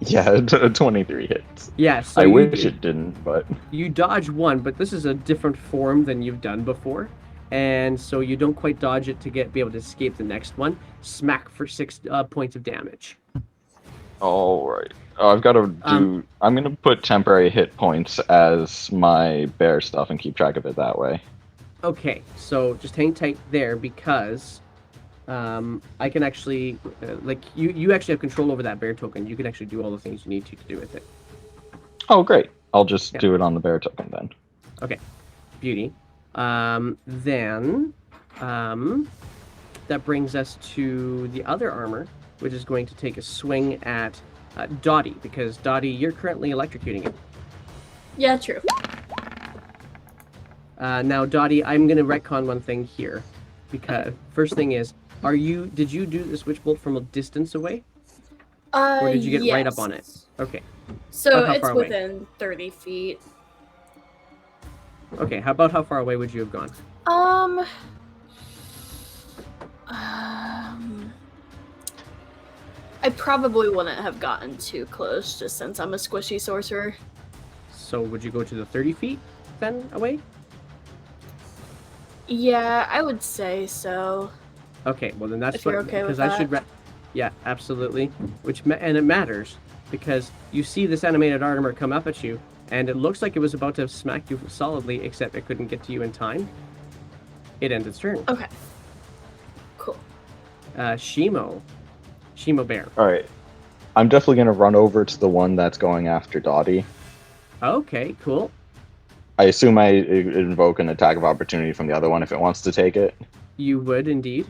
Yeah, 23 hits. Yeah. So I you, wish it didn't, but You dodge one, but this is a different form than you've done before, and so you don't quite dodge it to be able to escape the next one. Smack for 6 points of damage. all right. I've got to do. I'm gonna put temporary hit points as my bear stuff and keep track of it that way. Okay, so just hang tight there because I can actually you actually have control over that bear token. You can actually do all the things you need to do with it. Oh, great! I'll just Yeah. do it on the bear token then. Okay, beauty. Then that brings us to the other armor, which is going to take a swing at Dottie, because Dottie, you're currently electrocuting it. Yeah, true. Now, Dottie, I'm going to retcon one thing here, because first thing is, did you do the switch bolt from a distance away? Or did you get right up on it? Yes. Okay. So How it's far away? within 30 feet. Okay, how about how far away would you have gone? I probably wouldn't have gotten too close, just since I'm a squishy sorcerer. So would you go to the 30 feet then away? Yeah, I would say so. Okay, well then that's If you're okay with because I should. that. Yeah, absolutely. And it matters because you see this animated armor come up at you, and it looks like it was about to smack you solidly, except it couldn't get to you in time. It ends its turn. Okay. Cool. Shimo Bear. All right. I'm definitely gonna run over to the one that's going after Dottie. Okay, cool. I assume I invoke an attack of opportunity from the other one if it wants to take it. You would indeed.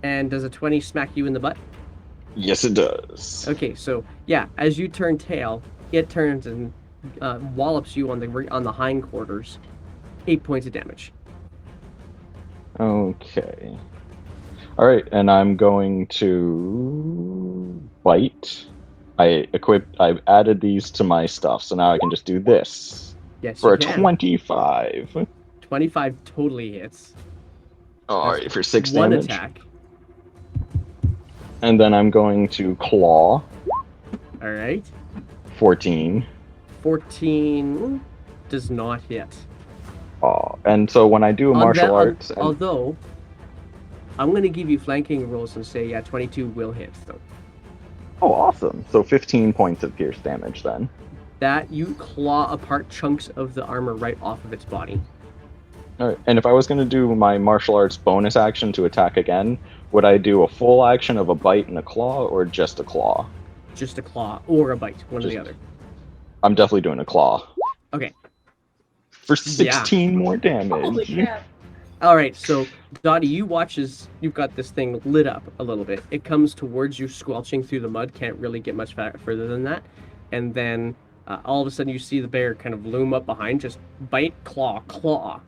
And does a 20 smack you in the butt? Yes, it does. Okay, so yeah, as you turn tail, it turns and wallops you on the hindquarters. 8 points of damage. Okay. All right, and I'm going to bite. I've added these to my stuff, so now I can just do this Yes, for you a can. 25. 25 totally hits. All right, for 6 One damage. attack. And then I'm going to claw. All right. 14. 14 does not hit. And so when I do a martial arts, Although, I'm going to give you flanking rolls and say, yeah, 22 will hit, though. oh, awesome! So 15 points of pierce damage then. That you claw apart chunks of the armor right off of its body. All right, and if I was going to do my martial arts bonus action to attack again, would I do a full action of a bite and a claw, or just a claw? Just a claw or a bite, one or the other. I'm definitely doing a claw. Okay. For 16 more damage. Holy crap. All right, so Dottie, you watch as you've got this thing lit up a little bit. It comes towards you, squelching through the mud. Can't really get much further than that. And then all of a sudden you see the bear kind of loom up behind, just bite, claw,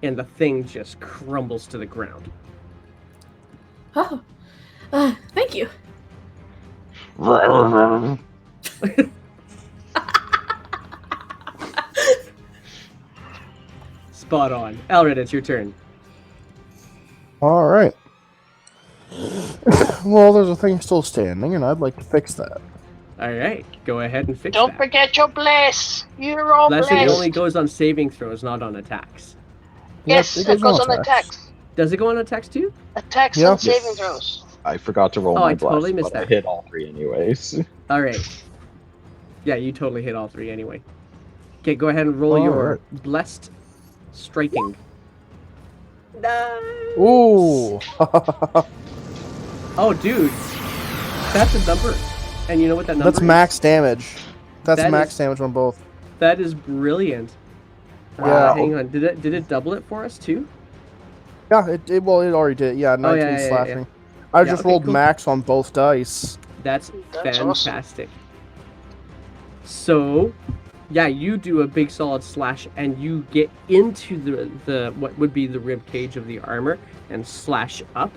and the thing just crumbles to the ground. Oh, thank you. Spot on. Elred, it's your turn. All right. Well, there's a thing still standing, and I'd like to fix that. All right, go ahead and fix Don't that. forget your bless. You're all Blessing blessed. only goes on saving throws, not on attacks. Yes, Yep, it goes on attacks. Does it go on attacks too? Attacks Yeah. and saving Yes. throws. I forgot to roll Oh, my I totally blast, missed but I that. hit all 3 anyways. All right. Yeah, you totally hit all 3 anyway. Okay, go ahead and roll All your right. blessed striking. Ooh. Oh, dude, that's a number. And you know what that number That's is? max damage. That's That max is- damage on both. That is brilliant. Yeah. Hang on. Did it double it for us too? Yeah, it already did. Yeah, 19 yeah, yeah. slashing. I Yeah, just okay, rolled cool. max on both dice. That's That's awesome. fantastic. So, yeah, you do a big solid slash, and you get into the what would be the rib cage of the armor, and slash up,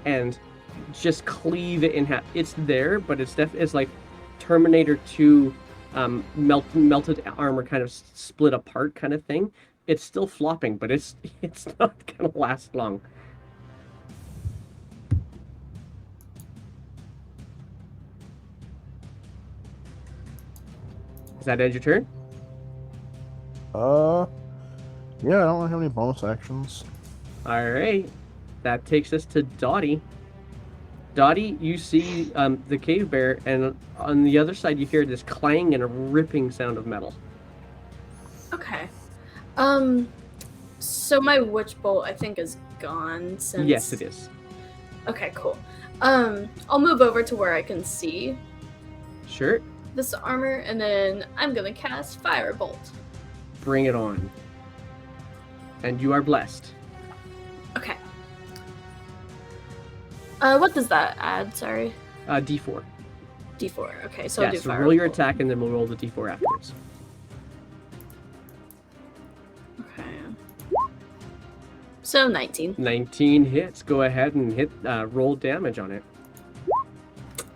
and just cleave it in half. It's there, but it's like Terminator 2, melted armor kind of split apart kind of thing. It's still flopping, but it's not gonna last long. Does that end your turn? Yeah, I don't have any bonus actions. All right, that takes us to Dottie. Dottie, you see the cave bear, and on the other side you hear this clang and a ripping sound of metal. Okay. So my witch bolt I think is gone since. Yes, it is. Okay, cool. I'll move over to where I can see Sure, this armor, and then I'm gonna cast Firebolt. bring it on. And you are blessed. Okay. What does that add? Sorry. D4. D4. Okay, so Yeah, I'll do so Firebolt. roll your attack, and then we'll roll the D4 afterwards. Okay. So 19. 19 hits. Go ahead and hit. Roll damage on it.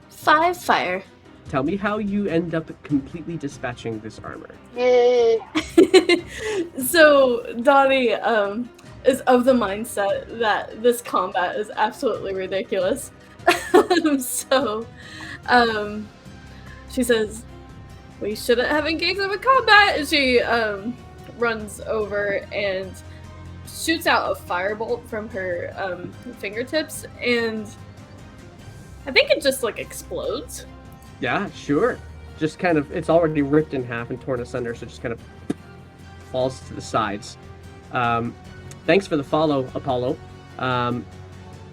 5 fire. Tell me how you end up completely dispatching this armor. Yay. So Donnie is of the mindset that this combat is absolutely ridiculous. So she says, "We shouldn't have engaged them in combat." And she runs over and shoots out a firebolt from her fingertips, and I think it just like explodes. Yeah, sure. Just kind of, it's already ripped in half and torn asunder, so it just kind of falls to the sides. Thanks for the follow, Apollo.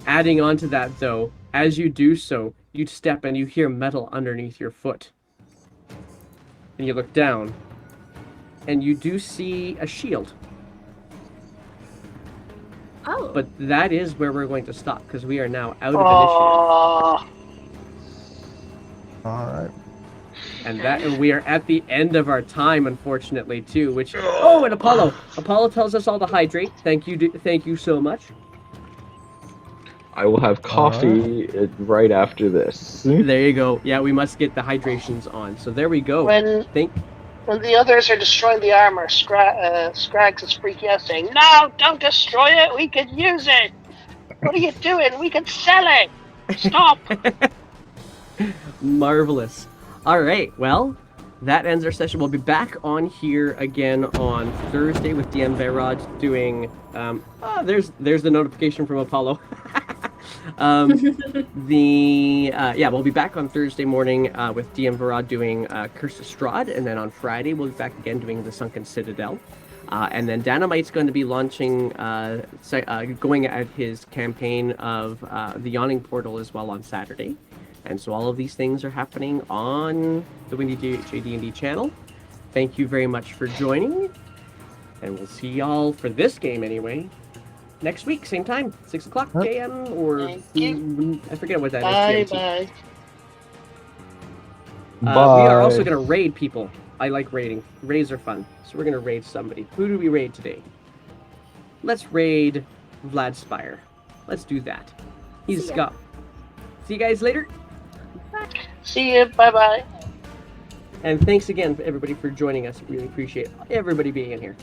Adding on to that, though, as you do so, you step and you hear metal underneath your foot. And you look down, and you do see a shield. Oh. But that is where we're going to stop, because we are now out of initiative. Oh, All right. And we are at the end of our time, unfortunately, too. Which and Apollo tells us all to hydrate. Thank you so much. I will have coffee right after this. There you go. Yeah, we must get the hydrations on. So there we go. when the others are destroying the armor, Scrags is freaking out, saying, "No, don't destroy it. We could use it. What are you doing? We could sell it. Stop." Marvelous. All right. Well, that ends our session. We'll be back on here again on Thursday with DM Verod doing. There's the notification from Apollo. We'll be back on Thursday morning with DM Verod doing Curse of Strahd, and then on Friday we'll be back again doing the Sunken Citadel. And then Dynamite's going to be launching, going at his campaign of the Yawning Portal as well on Saturday. And so all of these things are happening on the Windy JD&D channel. Thank you very much for joining. And we'll see y'all for this game anyway. Next week, same time, 6 o'clock a.m. or Thank you. I forget what that Bye is. GMT. bye. We are also Bye. going to raid people. I like raiding. Raids are fun. So we're going to raid somebody. Who do we raid today? Let's raid Vlad Spire. Let's do that. He's See ya. got. See you guys later. See you. Bye bye. And thanks again, everybody, for joining us. Really appreciate everybody being in here.